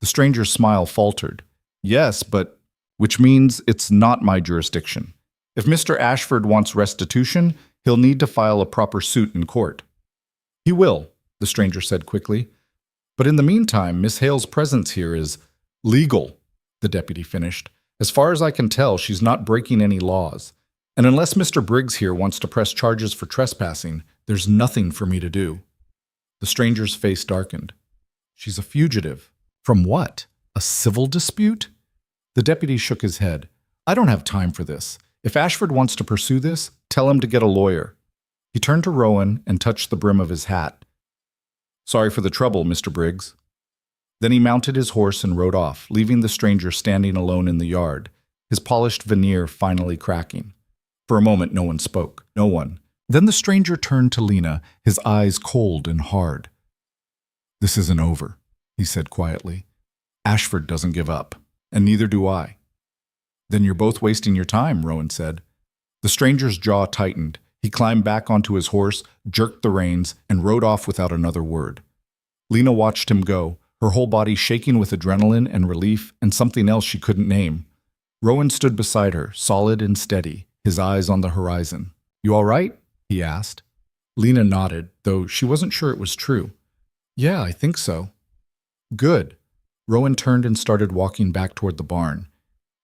The stranger's smile faltered. "Yes, but—" "Which means it's not my jurisdiction. If Mr. Ashford wants restitution, he'll need to file a proper suit in court." "He will," the stranger said quickly. "But in the meantime, Miss Hale's presence here is legal," the deputy finished. "As far as I can tell, she's not breaking any laws. And unless Mr. Briggs here wants to press charges for trespassing, there's nothing for me to do." The stranger's face darkened. "She's a fugitive. From what? A civil dispute?" The deputy shook his head. "I don't have time for this. If Ashford wants to pursue this, tell him to get a lawyer." He turned to Rowan and touched the brim of his hat. "Sorry for the trouble, Mr. Briggs." Then he mounted his horse and rode off, leaving the stranger standing alone in the yard, his polished veneer finally cracking. For a moment, no one spoke. No one. Then the stranger turned to Lena, his eyes cold and hard. "This isn't over," he said quietly. "Ashford doesn't give up, and neither do I." "Then you're both wasting your time," Rowan said. The stranger's jaw tightened. He climbed back onto his horse, jerked the reins, and rode off without another word. Lena watched him go, her whole body shaking with adrenaline and relief and something else she couldn't name. Rowan stood beside her, solid and steady, his eyes on the horizon. "You all right?" he asked. Lena nodded, though she wasn't sure it was true. "Yeah, I think so." "Good." Rowan turned and started walking back toward the barn.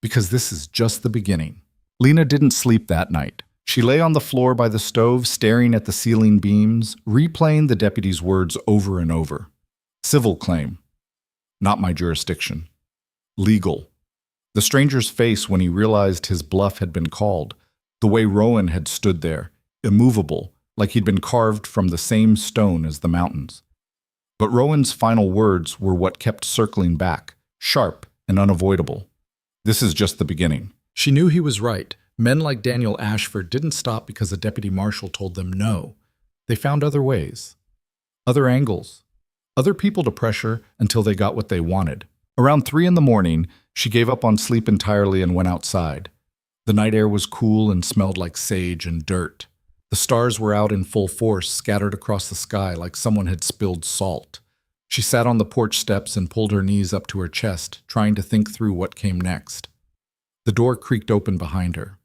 "Because this is just the beginning." Lena didn't sleep that night. She lay on the floor by the stove, staring at the ceiling beams, replaying the deputy's words over and over. Civil claim. Not my jurisdiction. Legal. The stranger's face when he realized his bluff had been called, the way Rowan had stood there, immovable, like he'd been carved from the same stone as the mountains. But Rowan's final words were what kept circling back, sharp and unavoidable. "This is just the beginning." She knew he was right. Men like Daniel Ashford didn't stop because a deputy marshal told them no. They found other ways, other angles, other people to pressure until they got what they wanted. Around 3 a.m, she gave up on sleep entirely and went outside. The night air was cool and smelled like sage and dirt. The stars were out in full force, scattered across the sky like someone had spilled salt. She sat on the porch steps and pulled her knees up to her chest, trying to think through what came next. The door creaked open behind her.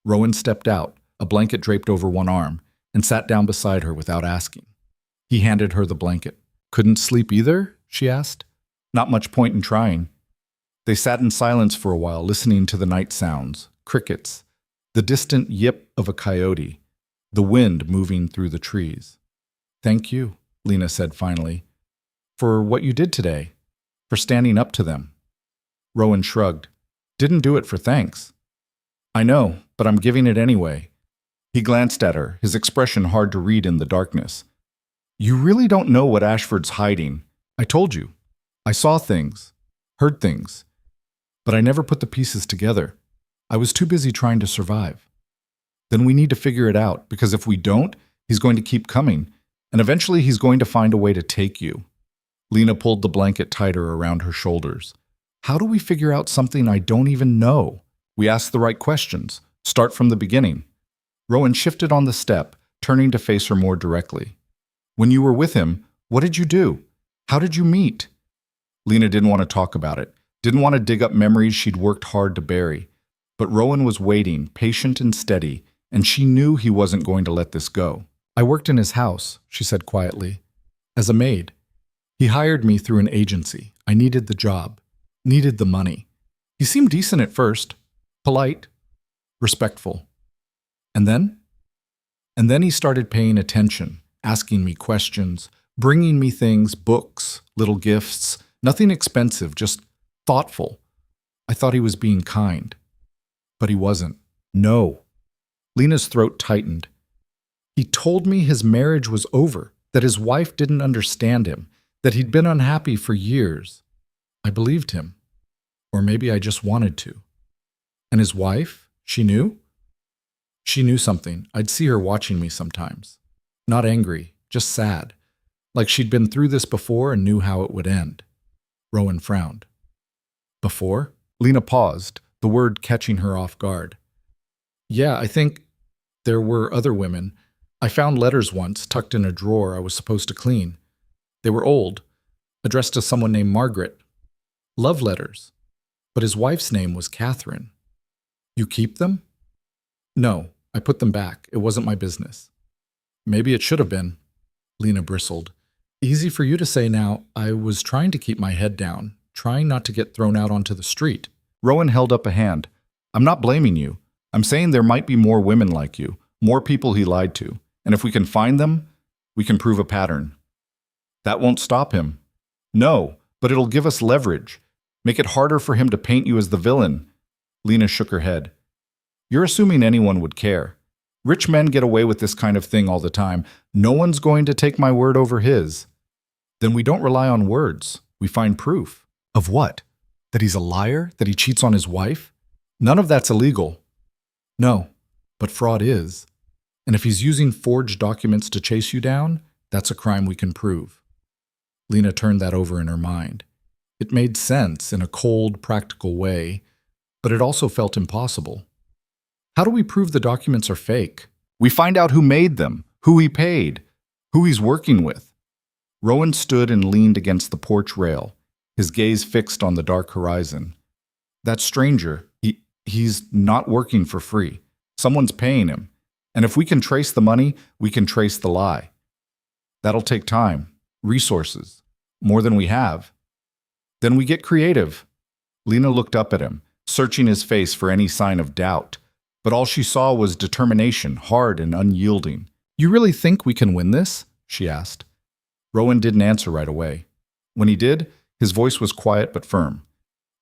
Rowan stepped out, a blanket draped over one arm, and sat down beside her without asking. He handed her the blanket. Couldn't sleep either? She asked. Not much point in trying. They sat in silence for a while, listening to the night sounds, crickets, the distant yip of a coyote, the wind moving through the trees. Thank you, Lena said finally, for what you did today, for standing up to them. Rowan shrugged. Didn't do it for thanks. I know, but I'm giving it anyway. He glanced at her, his expression hard to read in the darkness. You really don't know what Ashford's hiding. I told you. I saw things, heard things, but I never put the pieces together. I was too busy trying to survive. Then we need to figure it out, because if we don't, he's going to keep coming, and eventually he's going to find a way to take you. Lena pulled the blanket tighter around her shoulders. How do we figure out something I don't even know? We ask the right questions. Start from the beginning. Rowan shifted on the step, turning to face her more directly. When you were with him, what did you do? How did you meet? Lena didn't want to talk about it, didn't want to dig up memories she'd worked hard to bury. But Rowan was waiting, patient and steady, and she knew he wasn't going to let this go. I worked in his house, she said quietly, as a maid. He hired me through an agency. I needed the job, needed the money. He seemed decent at first, polite, respectful. And then? And then he started paying attention, asking me questions, bringing me things, books, little gifts, nothing expensive, just thoughtful. I thought he was being kind. But he wasn't. No. Lena's throat tightened. He told me his marriage was over, that his wife didn't understand him, that he'd been unhappy for years. I believed him. Or maybe I just wanted to. And his wife? She knew? She knew something. I'd see her watching me sometimes. Not angry, just sad. Like she'd been through this before and knew how it would end. Rowan frowned. Before? Lena paused, the word catching her off guard. Yeah, I think there were other women. I found letters once tucked in a drawer I was supposed to clean. They were old, addressed to someone named Margaret. Love letters. But his wife's name was Catherine. You keep them? No, I put them back. It wasn't my business. Maybe it should have been. Lena bristled. Easy for you to say now. I was trying to keep my head down, trying not to get thrown out onto the street. Rowan held up a hand. I'm not blaming you. I'm saying there might be more women like you, more people he lied to. And if we can find them, we can prove a pattern. That won't stop him. No, but it'll give us leverage. Make it harder for him to paint you as the villain. Lena shook her head. You're assuming anyone would care. Rich men get away with this kind of thing all the time. No one's going to take my word over his. Then we don't rely on words. We find proof. Of what? That he's a liar? That he cheats on his wife? None of that's illegal. No, but fraud is. And if he's using forged documents to chase you down, that's a crime we can prove. Lena turned that over in her mind. It made sense in a cold, practical way, but it also felt impossible. How do we prove the documents are fake? We find out who made them, who he paid, who he's working with. Rowan stood and leaned against the porch rail, his gaze fixed on the dark horizon. That stranger, he's not working for free. Someone's paying him. And if we can trace the money, we can trace the lie. That'll take time, resources, more than we have. Then we get creative. Lena looked up at him, searching his face for any sign of doubt. But all she saw was determination, hard and unyielding. You really think we can win this? She asked. Rowan didn't answer right away. When he did, his voice was quiet but firm.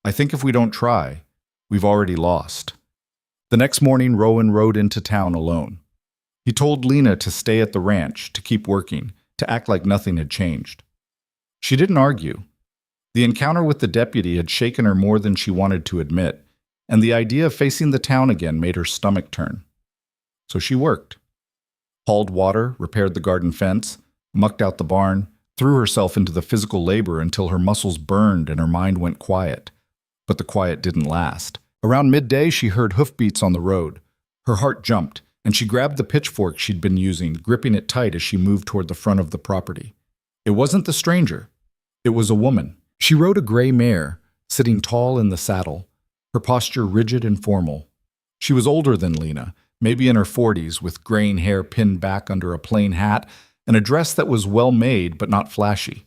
I think if we don't try, we've already lost. The next morning, Rowan rode into town alone. He told Lena to stay at the ranch, to keep working, to act like nothing had changed. She didn't argue. The encounter with the deputy had shaken her more than she wanted to admit, and the idea of facing the town again made her stomach turn. So she worked. Hauled water, repaired the garden fence, mucked out the barn, threw herself into the physical labor until her muscles burned and her mind went quiet. But the quiet didn't last. Around midday, she heard hoofbeats on the road. Her heart jumped, and she grabbed the pitchfork she'd been using, gripping it tight as she moved toward the front of the property. It wasn't the stranger. It was a woman. She rode a gray mare, sitting tall in the saddle, her posture rigid and formal. She was older than Lena, maybe in her 40s, with graying hair pinned back under a plain hat and a dress that was well made but not flashy.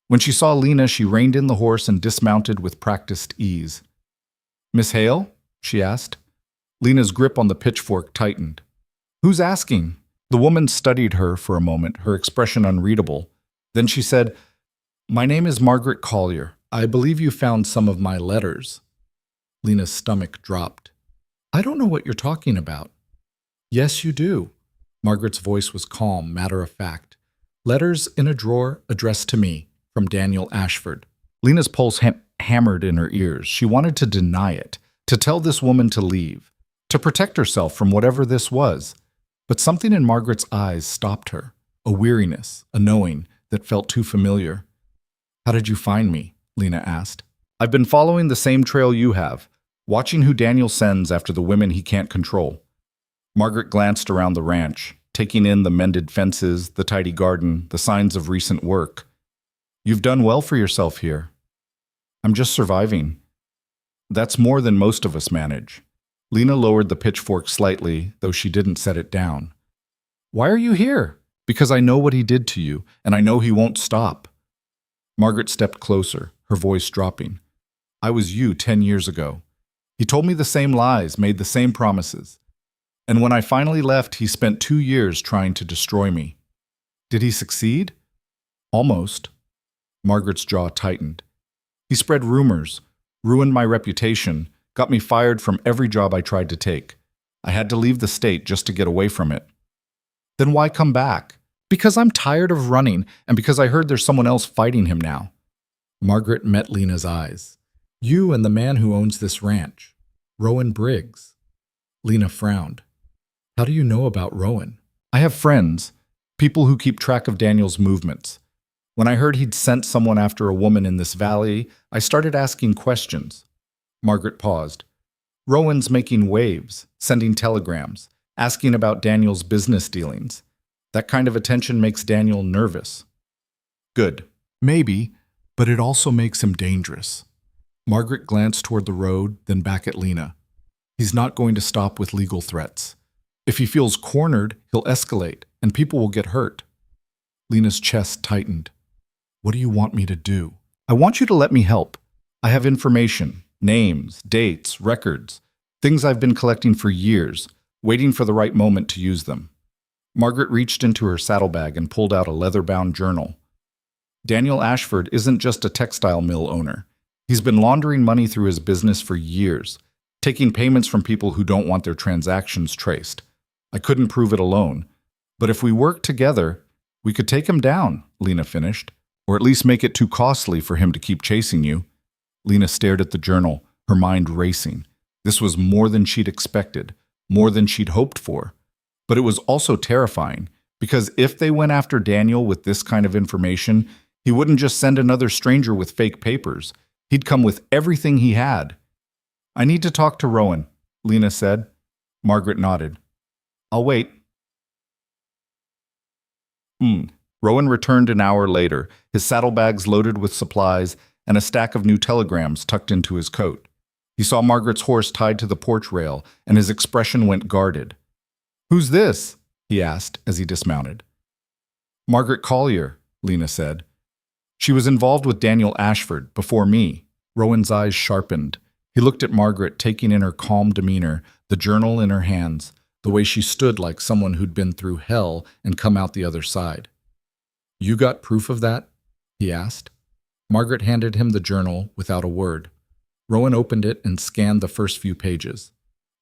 When she saw Lena, she reined in the horse and dismounted with practiced ease. "Miss Hale?" she asked. Lena's grip on the pitchfork tightened. "Who's asking?" The woman studied her for a moment, her expression unreadable. Then she said, "My name is Margaret Collier. I believe you found some of my letters." Lena's stomach dropped. "I don't know what you're talking about." "Yes, you do." Margaret's voice was calm, matter-of-fact. "Letters in a drawer addressed to me, from Daniel Ashford." Lena's pulse hammered in her ears. She wanted to deny it, to tell this woman to leave, to protect herself from whatever this was. But something in Margaret's eyes stopped her, a weariness, a knowing that felt too familiar. "How did you find me?" Lena asked. "I've been following the same trail you have, watching who Daniel sends after the women he can't control." Margaret glanced around the ranch, taking in the mended fences, the tidy garden, the signs of recent work. "You've done well for yourself here." "I'm just surviving." "That's more than most of us manage." Lena lowered the pitchfork slightly, though she didn't set it down. "Why are you here?" "Because I know what he did to you, and I know he won't stop." Margaret stepped closer, her voice dropping. "I was you 10 years ago. He told me the same lies, made the same promises. And when I finally left, he spent 2 years trying to destroy me." "Did he succeed?" "Almost." Margaret's jaw tightened. "He spread rumors, ruined my reputation, got me fired from every job I tried to take. I had to leave the state just to get away from it." "Then why come back?" "Because I'm tired of running, and because I heard there's someone else fighting him now." Margaret met Lena's eyes. "You and the man who owns this ranch, Rowan Briggs." Lena frowned. "How do you know about Rowan?" "I have friends, people who keep track of Daniel's movements. When I heard he'd sent someone after a woman in this valley, I started asking questions." Margaret paused. "Rowan's making waves, sending telegrams, asking about Daniel's business dealings. That kind of attention makes Daniel nervous." "Good. Maybe, but it also makes him dangerous." Margaret glanced toward the road, then back at Lena. "He's not going to stop with legal threats. If he feels cornered, he'll escalate, and people will get hurt." Lena's chest tightened. "What do you want me to do?" "I want you to let me help. I have information, names, dates, records, things I've been collecting for years, waiting for the right moment to use them." Margaret reached into her saddlebag and pulled out a leather-bound journal. "Daniel Ashford isn't just a textile mill owner. He's been laundering money through his business for years, taking payments from people who don't want their transactions traced. I couldn't prove it alone, but if we work together, we could take him down," Lena finished, "or at least make it too costly for him to keep chasing you." Lena stared at the journal, her mind racing. This was more than she'd expected, more than she'd hoped for. But it was also terrifying, because if they went after Daniel with this kind of information, he wouldn't just send another stranger with fake papers. He'd come with everything he had. "I need to talk to Rowan," Lena said. Margaret nodded. "I'll wait." Rowan returned an hour later, his saddlebags loaded with supplies and a stack of new telegrams tucked into his coat. He saw Margaret's horse tied to the porch rail, and his expression went guarded. "Who's this?" he asked as he dismounted. "Margaret Collier," Lena said. "She was involved with Daniel Ashford before me." Rowan's eyes sharpened. He looked at Margaret, taking in her calm demeanor, the journal in her hands, the way she stood like someone who'd been through hell and come out the other side. "You got proof of that?" he asked. Margaret handed him the journal without a word. Rowan opened it and scanned the first few pages.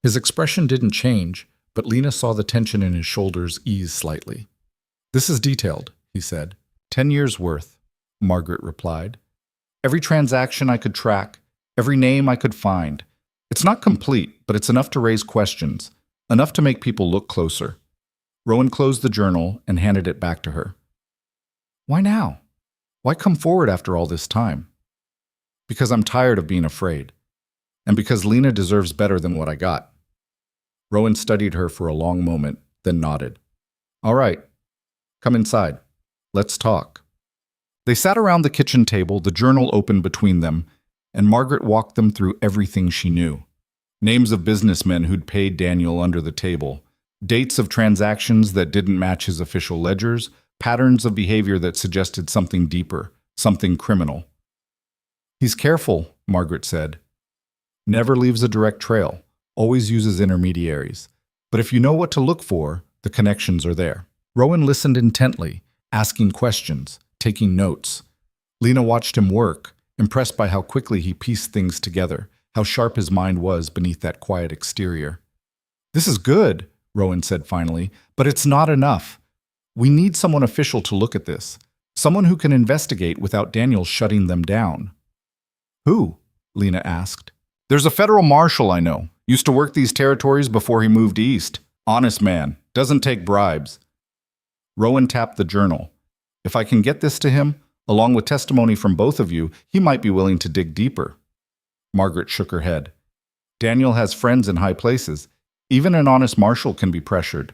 His expression didn't change, but Lena saw the tension in his shoulders ease slightly. "This is detailed," he said. 10 years' worth," Margaret replied. "Every transaction I could track, every name I could find. It's not complete, but it's enough to raise questions, enough to make people look closer." Rowan closed the journal and handed it back to her. "Why now? Why come forward after all this time?" "Because I'm tired of being afraid, and because Lena deserves better than what I got." Rowan studied her for a long moment, then nodded. "All right, come inside. Let's talk." They sat around the kitchen table, the journal open between them, and Margaret walked them through everything she knew. Names of businessmen who'd paid Daniel under the table, dates of transactions that didn't match his official ledgers, patterns of behavior that suggested something deeper, Something criminal. He's careful, Margaret said. Never leaves a direct trail, always uses intermediaries. But if you know what to look for, the connections are there. Rowan listened intently, asking questions, taking notes. Lena watched him work, impressed by how quickly he pieced things together, how sharp his mind was beneath that quiet exterior. This is good, Rowan said finally, but it's not enough. We need someone official to look at this, someone who can investigate without Daniel shutting them down. Who? Lena asked. There's a federal marshal I know. Used to work these territories before he moved east. Honest man. Doesn't take bribes. Rowan tapped the journal. If I can get this to him, along with testimony from both of you, he might be willing to dig deeper. Margaret shook her head. Daniel has friends in high places. Even an honest marshal can be pressured.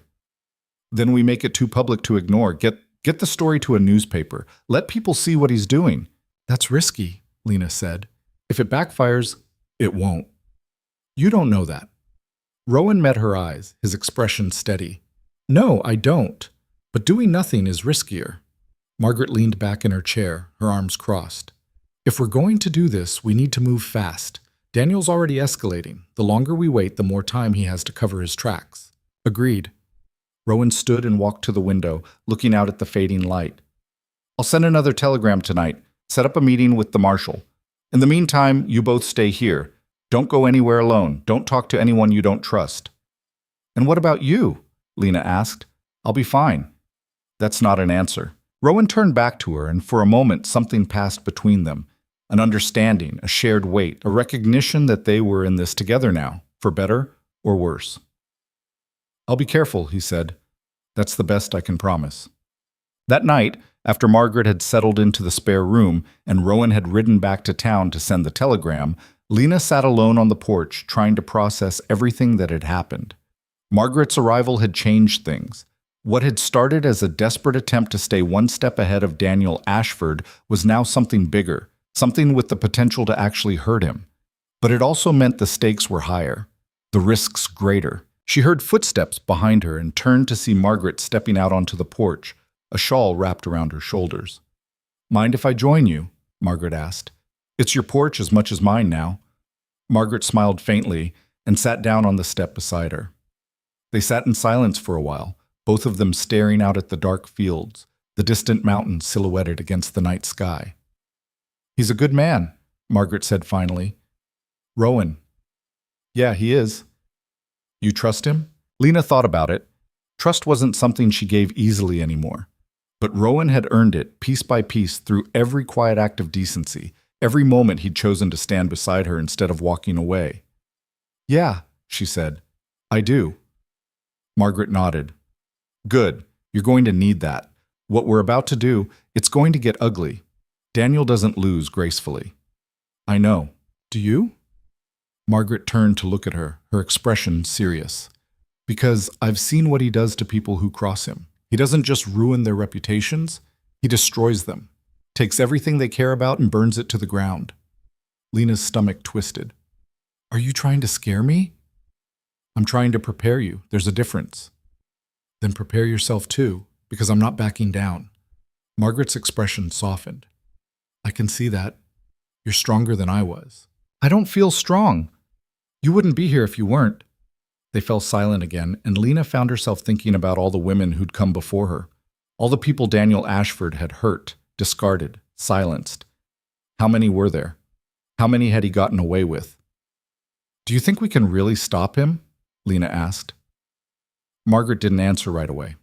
Then we make it too public to ignore. Get the story to a newspaper. Let people see what he's doing. That's risky, Lena said. If it backfires, it won't. You don't know that. Rowan met her eyes, his expression steady. No, I don't. But doing nothing is riskier. Margaret leaned back in her chair, her arms crossed. If we're going to do this, we need to move fast. Daniel's already escalating. The longer we wait, the more time he has to cover his tracks. Agreed. Rowan stood and walked to the window, looking out at the fading light. I'll send another telegram tonight. Set up a meeting with the marshal. In the meantime, you both stay here. Don't go anywhere alone. Don't talk to anyone you don't trust. And what about you? Lena asked. I'll be fine. That's not an answer. Rowan turned back to her, and for a moment something passed between them. An understanding, a shared weight, a recognition that they were in this together now, for better or worse. I'll be careful, he said. That's the best I can promise. That night, after Margaret had settled into the spare room and Rowan had ridden back to town to send the telegram, Lena sat alone on the porch trying to process everything that had happened. Margaret's arrival had changed things. What had started as a desperate attempt to stay one step ahead of Daniel Ashford was now something bigger, something with the potential to actually hurt him. But it also meant the stakes were higher, the risks greater. She heard footsteps behind her and turned to see Margaret stepping out onto the porch, a shawl wrapped around her shoulders. Mind if I join you? Margaret asked. It's your porch as much as mine now. Margaret smiled faintly and sat down on the step beside her. They sat in silence for a while, both of them staring out at the dark fields, the distant mountains silhouetted against the night sky. He's a good man, Margaret said finally. Rowan. Yeah, he is. You trust him? Lena thought about it. Trust wasn't something she gave easily anymore. But Rowan had earned it piece by piece through every quiet act of decency, every moment he'd chosen to stand beside her instead of walking away. Yeah, she said. I do. Margaret nodded. Good. You're going to need that. What we're about to do, it's going to get ugly. Daniel doesn't lose gracefully. I know. Do you? Margaret turned to look at her, her expression serious. Because I've seen what he does to people who cross him. He doesn't just ruin their reputations, he destroys them, takes everything they care about and burns it to the ground. Lena's stomach twisted. Are you trying to scare me? I'm trying to prepare you. There's a difference. Then prepare yourself too, because I'm not backing down. Margaret's expression softened. I can see that. You're stronger than I was. I don't feel strong. You wouldn't be here if you weren't. They fell silent again, and Lena found herself thinking about all the women who'd come before her, all the people Daniel Ashford had hurt, discarded, silenced. How many were there? How many had he gotten away with? Do you think we can really stop him? Lena asked. Margaret didn't answer right away.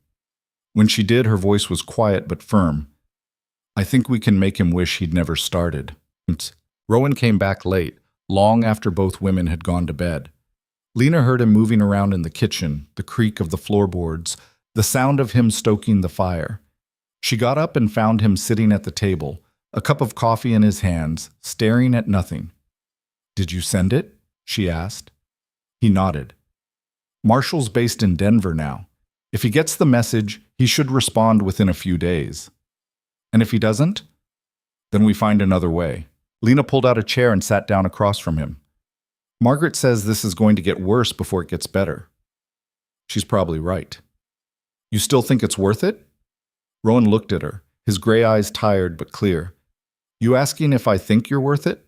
When she did, her voice was quiet but firm. I think we can make him wish he'd never started. Rowan came back late, long after both women had gone to bed. Lena heard him moving around in the kitchen, the creak of the floorboards, the sound of him stoking the fire. She got up and found him sitting at the table, a cup of coffee in his hands, staring at nothing. Did you send it? She asked. He nodded. Marshall's based in Denver now. If he gets the message, he should respond within a few days. And if he doesn't? Then we find another way. Lena pulled out a chair and sat down across from him. Margaret says this is going to get worse before it gets better. She's probably right. You still think it's worth it? Rowan looked at her, his gray eyes tired but clear. You asking if I think you're worth it?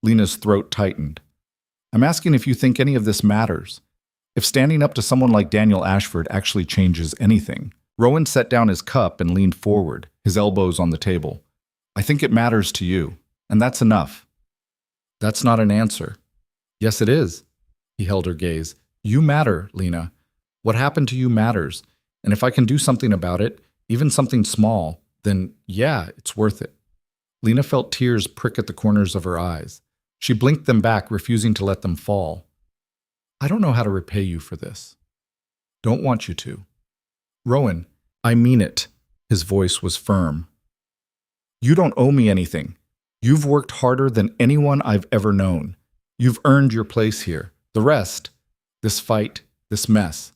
Lena's throat tightened. I'm asking if you think any of this matters. If standing up to someone like Daniel Ashford actually changes anything. Rowan set down his cup and leaned forward, his elbows on the table. I think it matters to you, and that's enough. That's not an answer. Yes, it is. He held her gaze. You matter, Lena. What happened to you matters, and if I can do something about it, even something small, then yeah, it's worth it. Lena felt tears prick at the corners of her eyes. She blinked them back, refusing to let them fall. I don't know how to repay you for this. Don't want you to. Rowan, I mean it. His voice was firm. You don't owe me anything. You've worked harder than anyone I've ever known. You've earned your place here. The rest, this fight, this mess,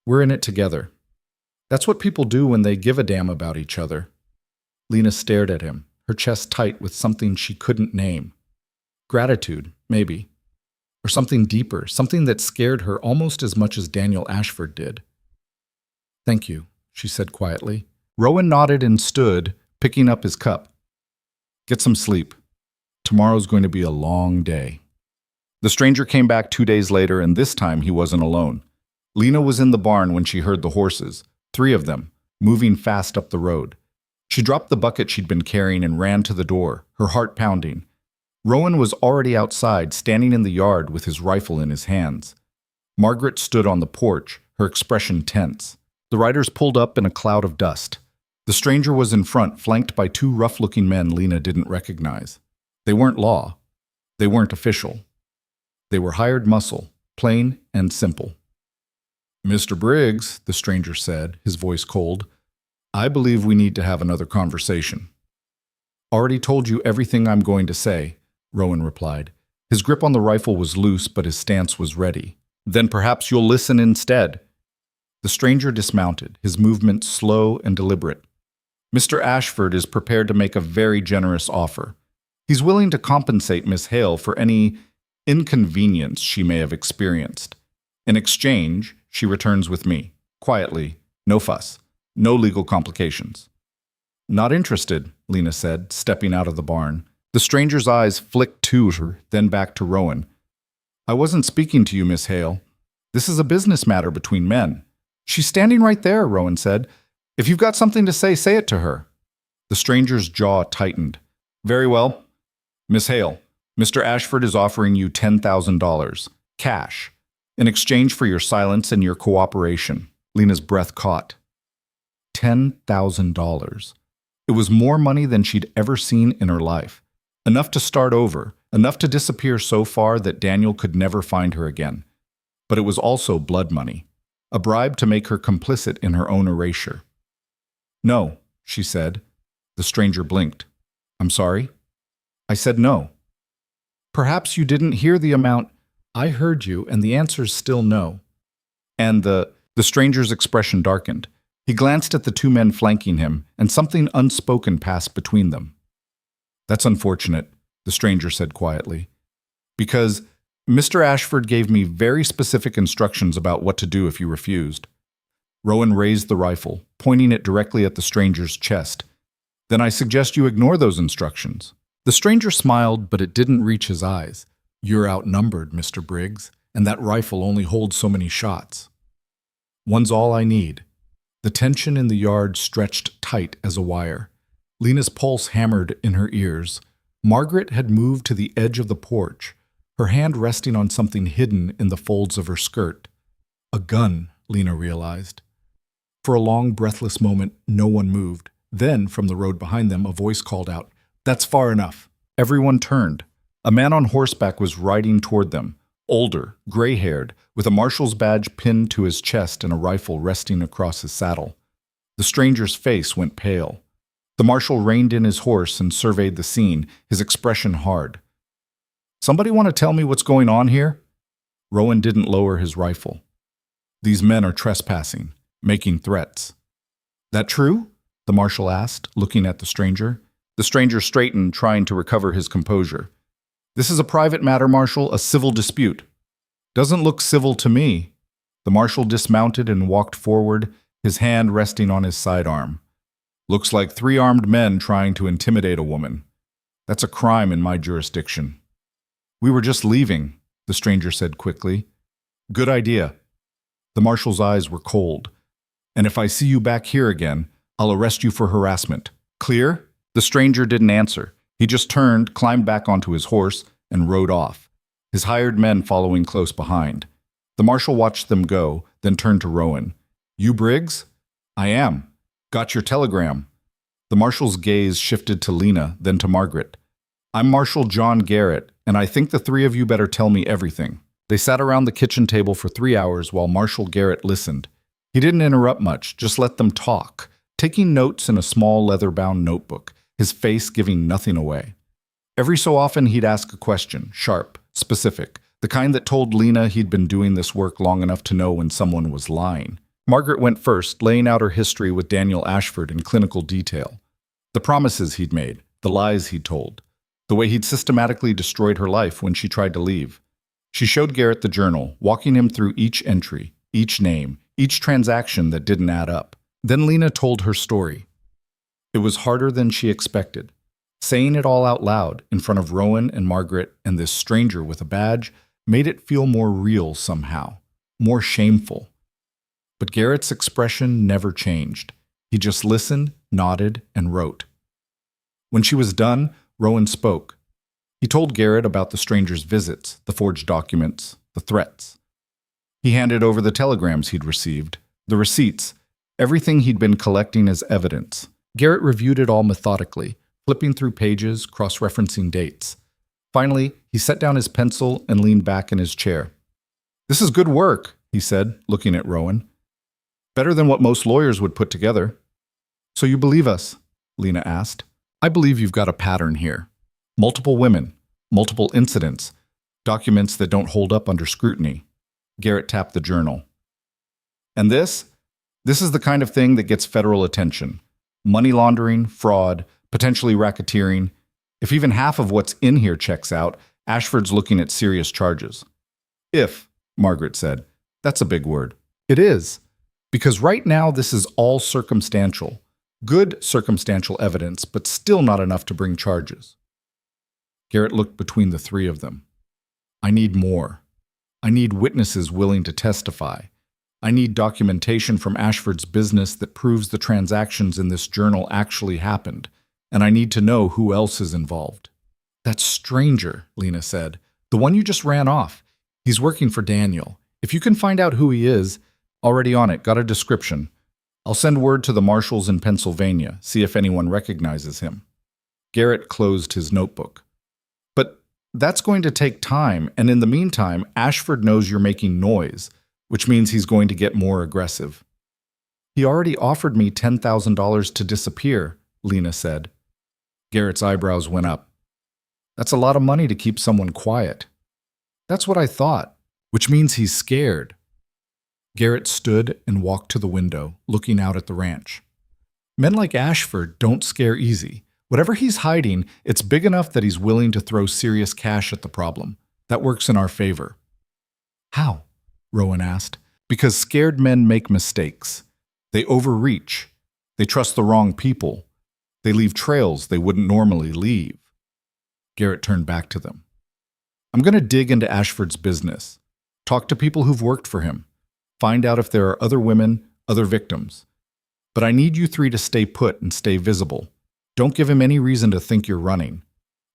we're in it together. That's what people do when they give a damn about each other. Lena stared at him, her chest tight with something she couldn't name. Gratitude, maybe. Or something deeper, something that scared her almost as much as Daniel Ashford did. Thank you, she said quietly. Rowan nodded and stood, picking up his cup. Get some sleep. Tomorrow's going to be a long day. The stranger came back 2 days later, and this time he wasn't alone. Lena was in the barn when she heard the horses, 3 of them, moving fast up the road. She dropped the bucket she'd been carrying and ran to the door, her heart pounding. Rowan was already outside, standing in the yard with his rifle in his hands. Margaret stood on the porch, her expression tense. The riders pulled up in a cloud of dust. The stranger was in front, flanked by 2 rough-looking men Lena didn't recognize. They weren't law. They weren't official. They were hired muscle, plain and simple. Mr. Briggs, the stranger said, his voice cold, I believe we need to have another conversation. Already told you everything I'm going to say, Rowan replied. His grip on the rifle was loose, but his stance was ready. Then perhaps you'll listen instead. The stranger dismounted, his movements slow and deliberate. Mr. Ashford is prepared to make a very generous offer. He's willing to compensate Miss Hale for any inconvenience she may have experienced. In exchange, she returns with me, quietly, no fuss, no legal complications. Not interested, Lena said, stepping out of the barn. The stranger's eyes flicked to her, then back to Rowan. I wasn't speaking to you, Miss Hale. This is a business matter between men. She's standing right there, Rowan said. If you've got something to say it to her. The stranger's jaw tightened. Very well. Miss Hale, Mr. Ashford is offering you $10,000, cash, in exchange for your silence and your cooperation. Lena's breath caught. $10,000. It was more money than she'd ever seen in her life. Enough to start over, enough to disappear so far that Daniel could never find her again. But it was also blood money, a bribe to make her complicit in her own erasure. No, she said. The stranger blinked. I'm sorry? I said no. Perhaps you didn't hear the amount. I heard you, and the answer's still no. And the stranger's expression darkened. He glanced at the 2 men flanking him, and something unspoken passed between them. That's unfortunate, the stranger said quietly, because Mr. Ashford gave me very specific instructions about what to do if you refused. Rowan raised the rifle, pointing it directly at the stranger's chest. Then I suggest you ignore those instructions. The stranger smiled, but it didn't reach his eyes. You're outnumbered, Mr. Briggs, and that rifle only holds so many shots. One's all I need. The tension in the yard stretched tight as a wire. Lena's pulse hammered in her ears. Margaret had moved to the edge of the porch, her hand resting on something hidden in the folds of her skirt. A gun, Lena realized. For a long, breathless moment, no one moved. Then, from the road behind them, a voice called out, That's far enough. Everyone turned. A man on horseback was riding toward them, older, gray-haired, with a marshal's badge pinned to his chest and a rifle resting across his saddle. The stranger's face went pale. The marshal reined in his horse and surveyed the scene, his expression hard. Somebody want to tell me what's going on here? Rowan didn't lower his rifle. These men are trespassing, making threats. That true? The marshal asked, looking at the stranger. The stranger straightened, trying to recover his composure. This is a private matter, Marshal, a civil dispute. Doesn't look civil to me. The marshal dismounted and walked forward, his hand resting on his sidearm. Looks like 3 armed men trying to intimidate a woman. That's a crime in my jurisdiction. We were just leaving, the stranger said quickly. Good idea. The marshal's eyes were cold. And if I see you back here again, I'll arrest you for harassment. Clear? The stranger didn't answer. He just turned, climbed back onto his horse, and rode off, his hired men following close behind. The marshal watched them go, then turned to Rowan. You Briggs? I am. Got your telegram. The marshal's gaze shifted to Lena, then to Margaret. I'm Marshal John Garrett, and I think the three of you better tell me everything. They sat around the kitchen table for 3 hours while Marshal Garrett listened. He didn't interrupt much, just let them talk, taking notes in a small leather-bound notebook, his face giving nothing away. Every so often he'd ask a question, sharp, specific, the kind that told Lena he'd been doing this work long enough to know when someone was lying. Margaret went first, laying out her history with Daniel Ashford in clinical detail. The promises he'd made, the lies he'd told, the way he'd systematically destroyed her life when she tried to leave. She showed Garrett the journal, walking him through each entry, each name, each transaction that didn't add up. Then Lena told her story. It was harder than she expected. Saying it all out loud in front of Rowan and Margaret and this stranger with a badge made it feel more real somehow, more shameful. But Garrett's expression never changed. He just listened, nodded, and wrote. When she was done, Rowan spoke. He told Garrett about the stranger's visits, the forged documents, the threats. He handed over the telegrams he'd received, the receipts, everything he'd been collecting as evidence. Garrett reviewed it all methodically, flipping through pages, cross-referencing dates. Finally, he set down his pencil and leaned back in his chair. This is good work, he said, looking at Rowan. Better than what most lawyers would put together. So you believe us? Lena asked. I believe you've got a pattern here. Multiple women, multiple incidents, documents that don't hold up under scrutiny. Garrett tapped the journal. And this is the kind of thing that gets federal attention. Money laundering, fraud, potentially racketeering. If even half of what's in here checks out, Ashford's looking at serious charges. If, Margaret said. That's a big word. It is. Because right now this is all circumstantial. Good circumstantial evidence, but still not enough to bring charges. Garrett looked between the three of them. I need more. I need witnesses willing to testify. I need documentation from Ashford's business that proves the transactions in this journal actually happened, and I need to know who else is involved. That stranger, Lena said. The one you just ran off. He's working for Daniel. If you can find out who he is, already on it, got a description. I'll send word to the marshals in Pennsylvania, see if anyone recognizes him. Garrett closed his notebook. But that's going to take time, and in the meantime, Ashford knows you're making noise, which means he's going to get more aggressive. He already offered me $10,000 to disappear, Lena said. Garrett's eyebrows went up. That's a lot of money to keep someone quiet. That's what I thought, which means he's scared. Garrett stood and walked to the window, looking out at the ranch. Men like Ashford don't scare easy. Whatever he's hiding, it's big enough that he's willing to throw serious cash at the problem. That works in our favor. How? Rowan asked. Because scared men make mistakes. They overreach. They trust the wrong people. They leave trails they wouldn't normally leave. Garrett turned back to them. I'm going to dig into Ashford's business. Talk to people who've worked for him. Find out if there are other women, other victims. But I need you three to stay put and stay visible. Don't give him any reason to think you're running.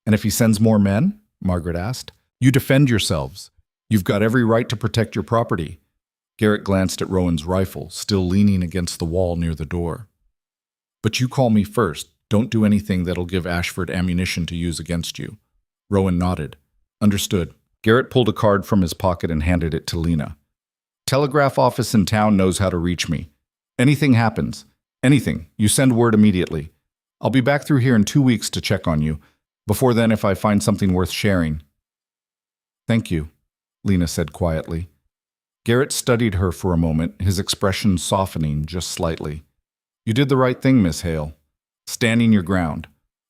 And if he sends more men, Margaret asked, you defend yourselves. You've got every right to protect your property. Garrett glanced at Rowan's rifle, still leaning against the wall near the door. But you call me first. Don't do anything that'll give Ashford ammunition to use against you. Rowan nodded. Understood. Garrett pulled a card from his pocket and handed it to Lena. Telegraph office in town knows how to reach me. Anything happens. Anything. You send word immediately. I'll be back through here in 2 weeks to check on you. Before then, if I find something worth sharing. Thank you, Lena said quietly. Garrett studied her for a moment, his expression softening just slightly. You did the right thing, Miss Hale. Standing your ground.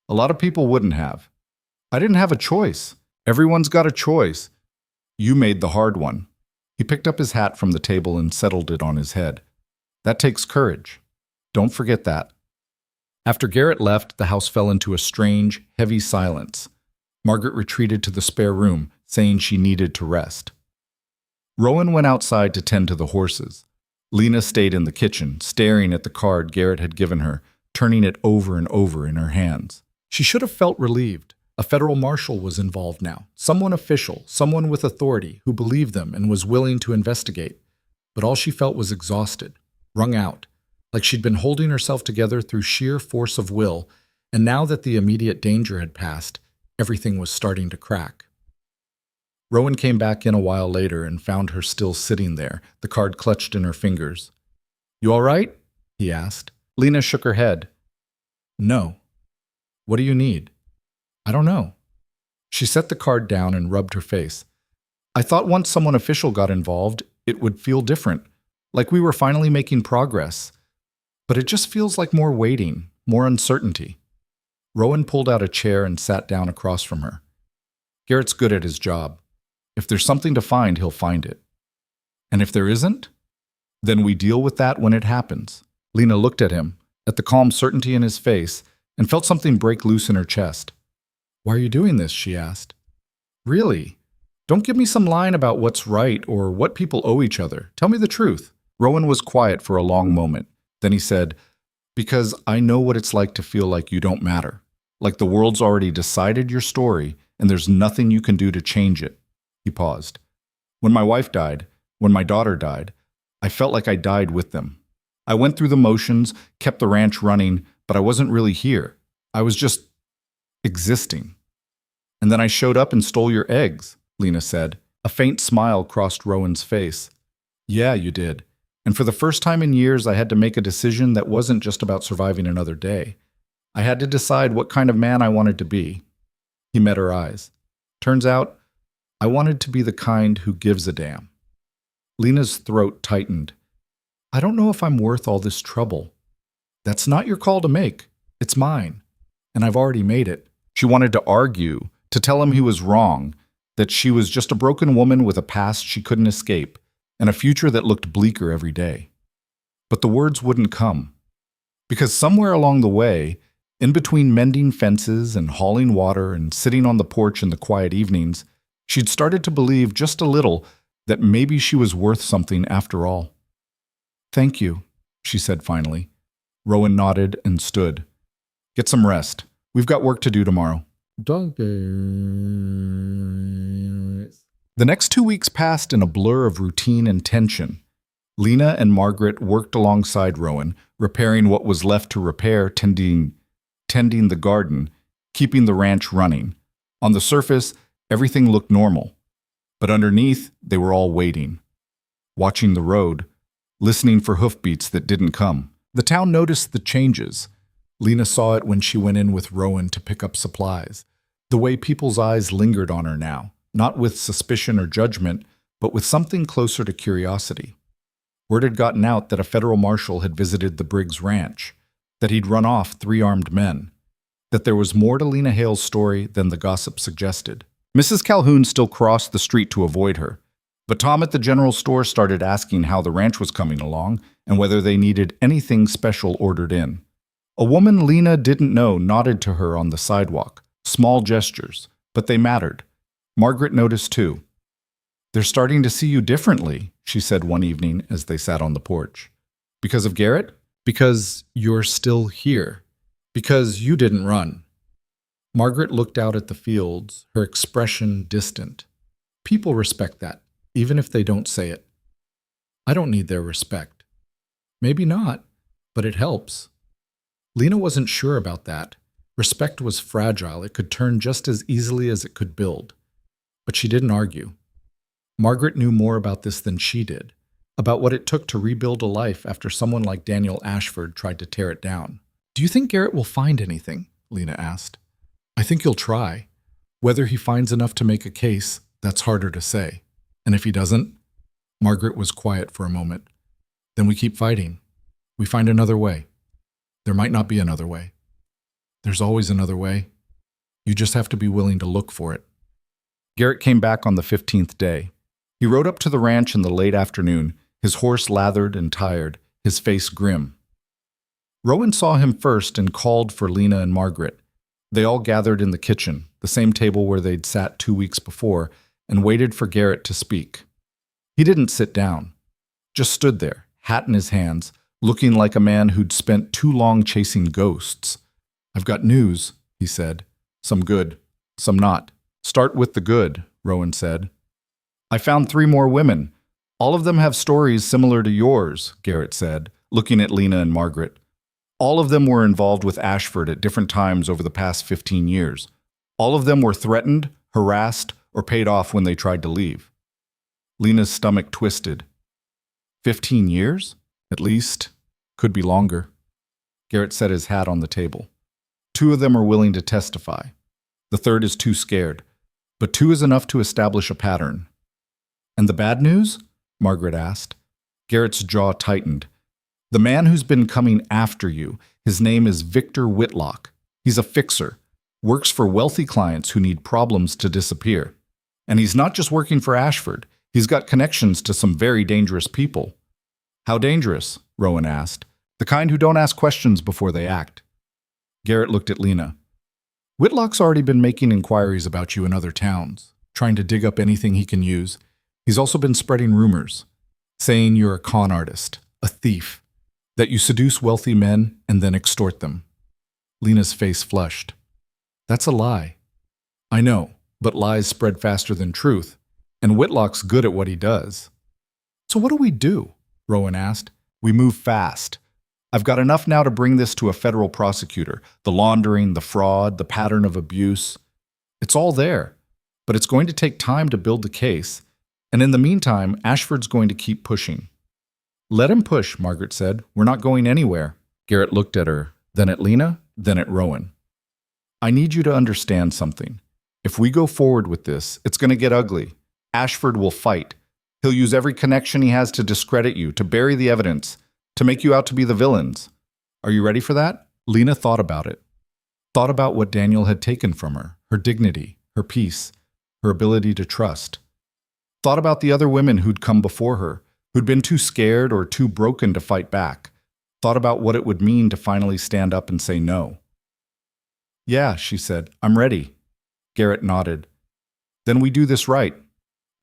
A lot of people wouldn't have. I didn't have a choice. Everyone's got a choice. You made the hard one. He picked up his hat from the table and settled it on his head. That takes courage. Don't forget that. After Garrett left, the house fell into a strange, heavy silence. Margaret retreated to the spare room, saying she needed to rest. Rowan went outside to tend to the horses. Lena stayed in the kitchen, staring at the card Garrett had given her, turning it over and over in her hands. She should have felt relieved. A federal marshal was involved now, someone official, someone with authority who believed them and was willing to investigate. But all she felt was exhausted, wrung out, like she'd been holding herself together through sheer force of will, and now that the immediate danger had passed, everything was starting to crack. Rowan came back in a while later and found her still sitting there, the card clutched in her fingers. "You all right?" he asked. Lena shook her head. "No." "What do you need?" "I don't know." She set the card down and rubbed her face. "I thought once someone official got involved, it would feel different, like we were finally making progress. But it just feels like more waiting, more uncertainty." Rowan pulled out a chair and sat down across from her. "Garrett's good at his job. If there's something to find, he'll find it. And if there isn't, then we deal with that when it happens." Lena looked at him, at the calm certainty in his face, and felt something break loose in her chest. "Why are you doing this?" she asked. "Really? Don't give me some line about what's right or what people owe each other. Tell me the truth." Rowan was quiet for a long moment. Then he said, "Because I know what it's like to feel like you don't matter, like the world's already decided your story and there's nothing you can do to change it." He paused. "When my wife died, when my daughter died, I felt like I died with them. I went through the motions, kept the ranch running, but I wasn't really here. I was just existing. And then I showed up and stole your eggs," Lena said. A faint smile crossed Rowan's face. "Yeah, you did. And for the first time in years, I had to make a decision that wasn't just about surviving another day. I had to decide what kind of man I wanted to be." He met her eyes. "Turns out, I wanted to be the kind who gives a damn." Lena's throat tightened. "I don't know if I'm worth all this trouble." "That's not your call to make. It's mine. And I've already made it." She wanted to argue, to tell him he was wrong, that she was just a broken woman with a past she couldn't escape, and a future that looked bleaker every day. But the words wouldn't come. Because somewhere along the way, in between mending fences and hauling water and sitting on the porch in the quiet evenings, she'd started to believe just a little that maybe she was worth something after all. "Thank you," she said finally. Rowan nodded and stood. "Get some rest. We've got work to do tomorrow." The next 2 weeks passed in a blur of routine and tension. Lena and Margaret worked alongside Rowan, repairing what was left to repair, tending the garden, keeping the ranch running. On the surface, everything looked normal. But underneath, they were all waiting, watching the road, listening for hoofbeats that didn't come. The town noticed the changes. Lena saw it when she went in with Rowan to pick up supplies. The way people's eyes lingered on her now, not with suspicion or judgment, but with something closer to curiosity. Word had gotten out that a federal marshal had visited the Briggs Ranch, that he'd run off 3 armed men, that there was more to Lena Hale's story than the gossip suggested. Mrs. Calhoun still crossed the street to avoid her, but Tom at the general store started asking how the ranch was coming along and whether they needed anything special ordered in. A woman Lena didn't know nodded to her on the sidewalk, small gestures, but they mattered. Margaret noticed too. "They're starting to see you differently," she said one evening as they sat on the porch. "Because of Garrett? Because you're still here. Because you didn't run." Margaret looked out at the fields, her expression distant. "People respect that, even if they don't say it. I don't need their respect." "Maybe not, but it helps." Lena wasn't sure about that. Respect was fragile. It could turn just as easily as it could build. But she didn't argue. Margaret knew more about this than she did, about what it took to rebuild a life after someone like Daniel Ashford tried to tear it down. "Do you think Garrett will find anything?" Lena asked. "I think he'll try. Whether he finds enough to make a case, that's harder to say. And if he doesn't?" Margaret was quiet for a moment. "Then we keep fighting. We find another way. There might not be another way. There's always another way. You just have to be willing to look for it." Garrett came back on the 15th day. He rode up to the ranch in the late afternoon, his horse lathered and tired, his face grim. Rowan saw him first and called for Lena and Margaret. They all gathered in the kitchen, the same table where they'd sat 2 weeks before, and waited for Garrett to speak. He didn't sit down, just stood there, hat in his hands, looking like a man who'd spent too long chasing ghosts. "I've got news," he said. "Some good, some not." "Start with the good," Rowan said. "I found 3 more women. All of them have stories similar to yours," Garrett said, looking at Lena and Margaret. "All of them were involved with Ashford at different times over the past 15 years. All of them were threatened, harassed, or paid off when they tried to leave." Lena's stomach twisted. 15 years? At least. Could be longer. Garrett set his hat on the table. 2 of them are willing to testify. The third is too scared. But 2 is enough to establish a pattern. "And the bad news?" Margaret asked. Garrett's jaw tightened. "The man who's been coming after you, his name is Victor Whitlock. He's a fixer, works for wealthy clients who need problems to disappear. And he's not just working for Ashford. He's got connections to some very dangerous people." "How dangerous?" Rowan asked. "The kind who don't ask questions before they act." Garrett looked at Lena. "Whitlock's already been making inquiries about you in other towns, trying to dig up anything he can use. He's also been spreading rumors, saying you're a con artist, a thief, that you seduce wealthy men and then extort them." Lena's face flushed. "That's a lie." "I know, but lies spread faster than truth, and Whitlock's good at what he does." "So what do we do?" Rowan asked. "We move fast. I've got enough now to bring this to a federal prosecutor. The laundering, the fraud, the pattern of abuse. It's all there, but it's going to take time to build the case. And in the meantime, Ashford's going to keep pushing." "Let him push," Margaret said. "We're not going anywhere." Garrett looked at her, then at Lena, then at Rowan. "I need you to understand something. If we go forward with this, it's going to get ugly. Ashford will fight. He'll use every connection he has to discredit you, to bury the evidence, to make you out to be the villains. Are you ready for that?" Lena thought about it. Thought about what Daniel had taken from her, her dignity, her peace, her ability to trust. Thought about the other women who'd come before her, who'd been too scared or too broken to fight back. Thought about what it would mean to finally stand up and say no. "Yeah," she said, "I'm ready." Garrett nodded. "Then we do this right.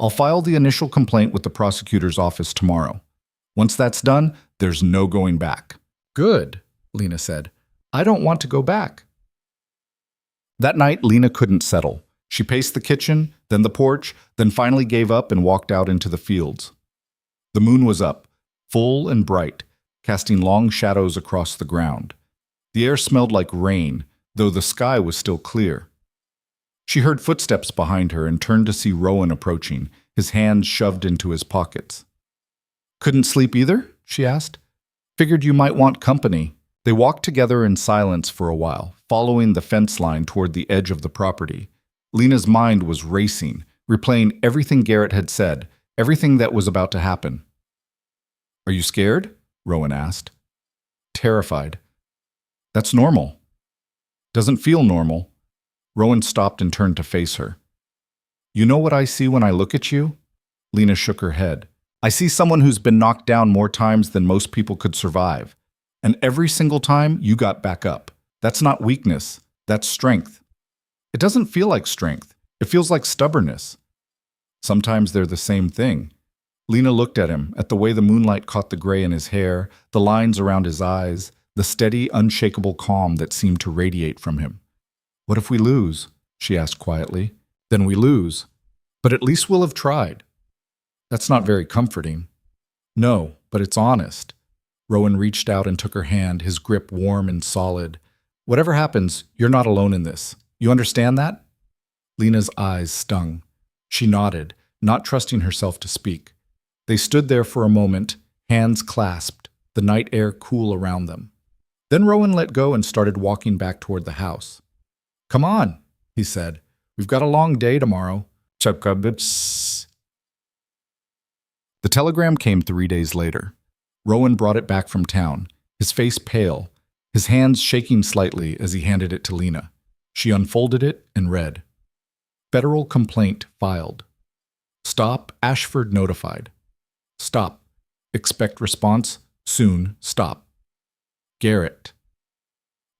I'll file the initial complaint with the prosecutor's office tomorrow. Once that's done, there's no going back." "Good," Lena said. "I don't want to go back." That night, Lena couldn't settle. She paced the kitchen, then the porch, then finally gave up and walked out into the fields. The moon was up, full and bright, casting long shadows across the ground. The air smelled like rain, though the sky was still clear. She heard footsteps behind her and turned to see Rowan approaching, his hands shoved into his pockets. "Couldn't sleep either?" she asked. "Figured you might want company." They walked together in silence for a while, following the fence line toward the edge of the property. Lena's mind was racing, replaying everything Garrett had said, everything that was about to happen. "Are you scared?" Rowan asked. "Terrified." "That's normal." "Doesn't feel normal." Rowan stopped and turned to face her. "You know what I see when I look at you?" Lena shook her head. "I see someone who's been knocked down more times than most people could survive. And every single time, you got back up. That's not weakness. That's strength." "It doesn't feel like strength. It feels like stubbornness." "Sometimes they're the same thing." Lena looked at him, at the way the moonlight caught the gray in his hair, the lines around his eyes, the steady, unshakable calm that seemed to radiate from him. "What if we lose?" she asked quietly. "Then we lose. But at least we'll have tried." "That's not very comforting." "No, but it's honest." Rowan reached out and took her hand, his grip warm and solid. "Whatever happens, you're not alone in this. You understand that?" Lena's eyes stung. She nodded, not trusting herself to speak. They stood there for a moment, hands clasped, the night air cool around them. Then Rowan let go and started walking back toward the house. "Come on," he said. "We've got a long day tomorrow." The telegram came 3 days later. Rowan brought it back from town, his face pale, his hands shaking slightly as he handed it to Lena. She unfolded it and read. "Federal complaint filed. Stop, Ashford notified. Stop. Expect response. Soon. Stop." Garrett.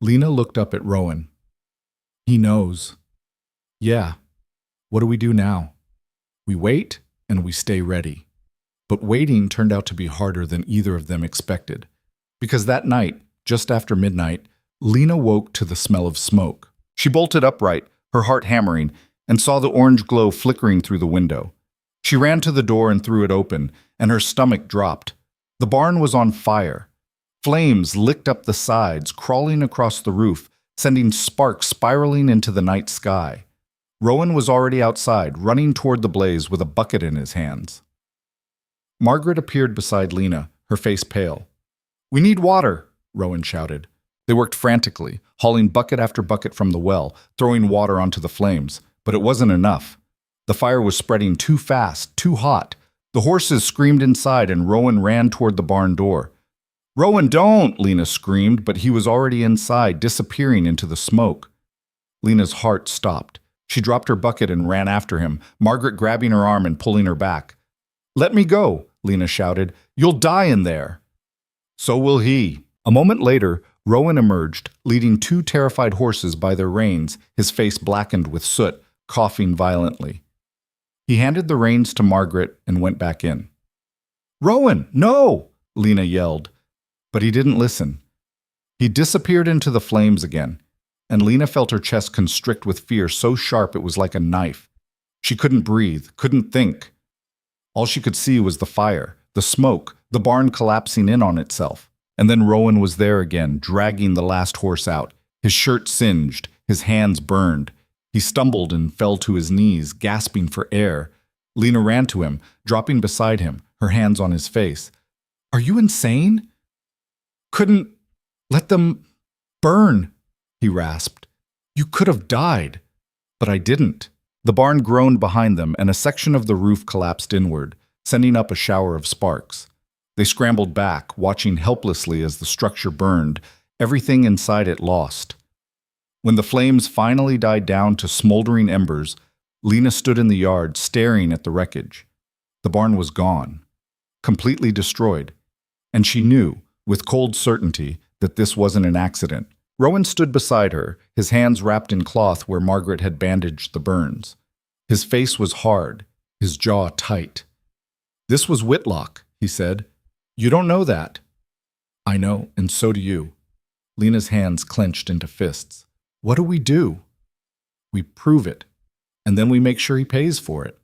Lena looked up at Rowan. He knows. Yeah. What do we do now? We wait and we stay ready. But waiting turned out to be harder than either of them expected. Because that night, just after midnight, Lena woke to the smell of smoke. She bolted upright, her heart hammering, and saw the orange glow flickering through the window. She ran to the door and threw it open, and her stomach dropped. The barn was on fire. Flames licked up the sides, crawling across the roof, sending sparks spiraling into the night sky. Rowan was already outside, running toward the blaze with a bucket in his hands. Margaret appeared beside Lena, her face pale. "We need water," Rowan shouted. They worked frantically, hauling bucket after bucket from the well, throwing water onto the flames, but it wasn't enough. The fire was spreading too fast, too hot. The horses screamed inside and Rowan ran toward the barn door. "Rowan, don't!" Lena screamed, but he was already inside, disappearing into the smoke. Lena's heart stopped. She dropped her bucket and ran after him, Margaret grabbing her arm and pulling her back. "Let me go," Lena shouted. "You'll die in there." So will he. A moment later, Rowan emerged, leading two terrified horses by their reins, his face blackened with soot, coughing violently. He handed the reins to Margaret and went back in. "Rowan, no!" Lena yelled. But he didn't listen. He disappeared into the flames again, and Lena felt her chest constrict with fear so sharp it was like a knife. She couldn't breathe, couldn't think. All she could see was the fire, the smoke, the barn collapsing in on itself. And then Rowan was there again, dragging the last horse out, his shirt singed, his hands burned. He stumbled and fell to his knees, gasping for air. Lena ran to him, dropping beside him, her hands on his face. "Are you insane?" "Couldn't let them burn," he rasped. "You could have died." "But I didn't." The barn groaned behind them, and a section of the roof collapsed inward, sending up a shower of sparks. They scrambled back, watching helplessly as the structure burned, everything inside it lost. When the flames finally died down to smoldering embers, Lena stood in the yard, staring at the wreckage. The barn was gone, completely destroyed, and she knew, with cold certainty, that this wasn't an accident. Rowan stood beside her, his hands wrapped in cloth where Margaret had bandaged the burns. His face was hard, his jaw tight. "This was Whitlock," he said. "You don't know that." "I know, and so do you." Lena's hands clenched into fists. "What do we do?" "We prove it, and then we make sure he pays for it."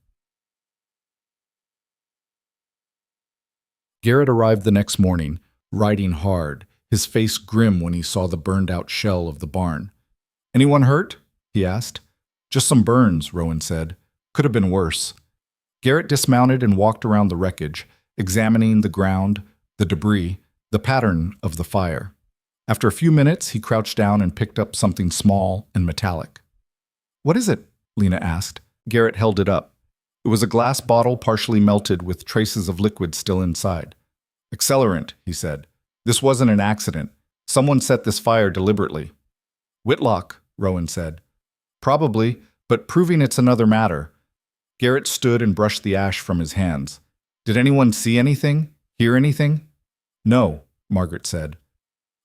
Garrett arrived the next morning, riding hard, his face grim when he saw the burned-out shell of the barn. "Anyone hurt?" he asked. "Just some burns," Rowan said. "Could have been worse." Garrett dismounted and walked around the wreckage, examining the ground, the debris, the pattern of the fire. After a few minutes, he crouched down and picked up something small and metallic. "What is it?" Lena asked. Garrett held it up. It was a glass bottle partially melted with traces of liquid still inside. "Accelerant," he said. "This wasn't an accident. Someone set this fire deliberately." "Whitlock," Rowan said. "Probably, but proving it's another matter." Garrett stood and brushed the ash from his hands. "Did anyone see anything? Hear anything?" "No," Margaret said.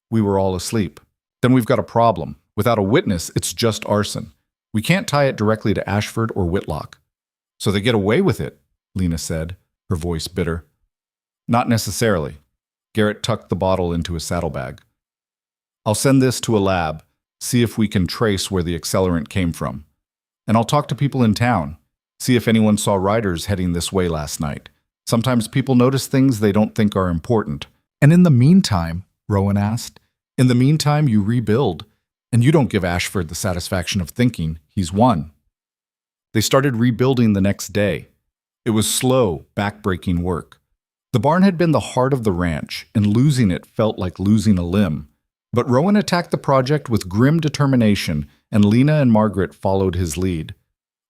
"We were all asleep." "Then we've got a problem. Without a witness, it's just arson. We can't tie it directly to Ashford or Whitlock." "So they get away with it," Lena said, her voice bitter. "Not necessarily." Garrett tucked the bottle into his saddlebag. "I'll send this to a lab, see if we can trace where the accelerant came from. And I'll talk to people in town, see if anyone saw riders heading this way last night. Sometimes people notice things they don't think are important." "And in the meantime," Rowan asked, "in the meantime you rebuild, and you don't give Ashford the satisfaction of thinking he's won." They started rebuilding the next day. It was slow, back-breaking work. The barn had been the heart of the ranch, and losing it felt like losing a limb. But Rowan attacked the project with grim determination, and Lena and Margaret followed his lead.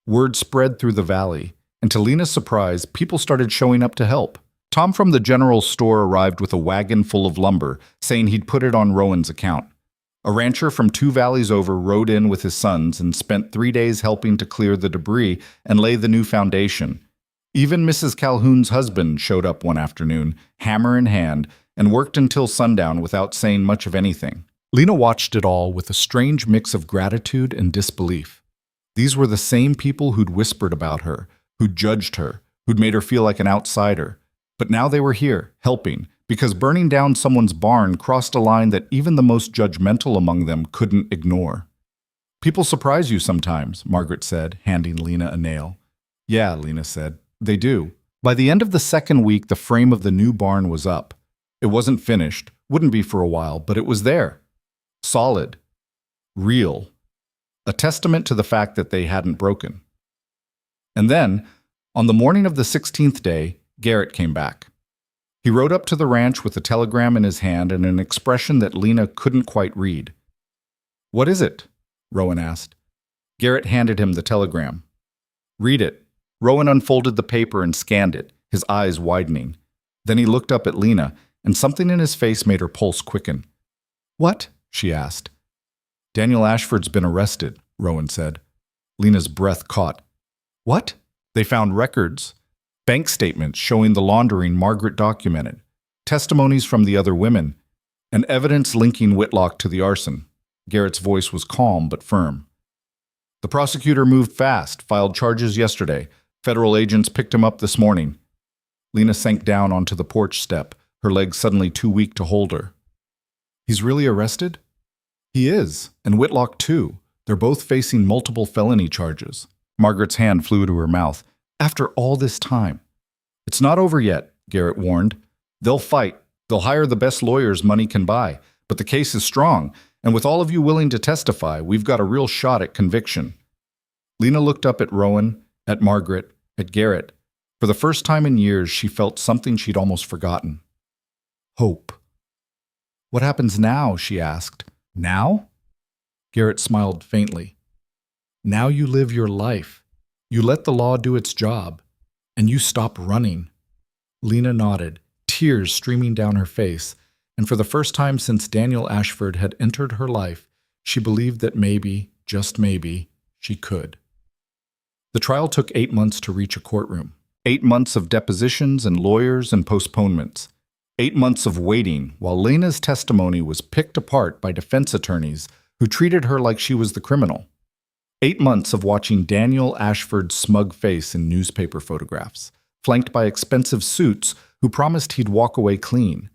Word spread through the valley, and to Lena's surprise, people started showing up to help. Tom from the general store arrived with a wagon full of lumber, saying he'd put it on Rowan's account. A rancher from 2 valleys over rode in with his sons and spent 3 days helping to clear the debris and lay the new foundation. Even Mrs. Calhoun's husband showed up one afternoon, hammer in hand, and worked until sundown without saying much of anything. Lena watched it all with a strange mix of gratitude and disbelief. These were the same people who'd whispered about her, who'd judged her, who'd made her feel like an outsider. But now they were here, helping, because burning down someone's barn crossed a line that even the most judgmental among them couldn't ignore. "People surprise you sometimes," Margaret said, handing Lena a nail. "Yeah," Lena said, "they do." By the end of the second week, the frame of the new barn was up. It wasn't finished, wouldn't be for a while, but it was there. Solid. Real. A testament to the fact that they hadn't broken. And then, on the morning of the 16th day, Garrett came back. He rode up to the ranch with a telegram in his hand and an expression that Lena couldn't quite read. "What is it?" Rowan asked. Garrett handed him the telegram. "Read it." Rowan unfolded the paper and scanned it, his eyes widening. Then he looked up at Lena, and something in his face made her pulse quicken. "What?" she asked. "Daniel Ashford's been arrested," Rowan said. Lena's breath caught. "What?" They found records, bank statements showing the laundering Margaret documented, testimonies from the other women, and evidence linking Whitlock to the arson. Garrett's voice was calm but firm. "The prosecutor moved fast, filed charges yesterday. Federal agents picked him up this morning." Lena sank down onto the porch step, her legs suddenly too weak to hold her. "He's really arrested?" "He is, and Whitlock too. They're both facing multiple felony charges." Margaret's hand flew to her mouth. "After all this time." "It's not over yet," Garrett warned. "They'll fight. They'll hire the best lawyers money can buy. But the case is strong, and with all of you willing to testify, we've got a real shot at conviction." Lena looked up at Rowan, at Margaret, at Garrett. For the first time in years, she felt something she'd almost forgotten. Hope. "What happens now?" she asked. "Now?" Garrett smiled faintly. "Now you live your life. You let the law do its job, and you stop running." Lena nodded, tears streaming down her face, and for the first time since Daniel Ashford had entered her life, she believed that maybe, just maybe, she could. The trial took 8 months to reach a courtroom. 8 months of depositions and lawyers and postponements. 8 months of waiting while Lena's testimony was picked apart by defense attorneys who treated her like she was the criminal. 8 months of watching Daniel Ashford's smug face in newspaper photographs, flanked by expensive suits who promised he'd walk away clean.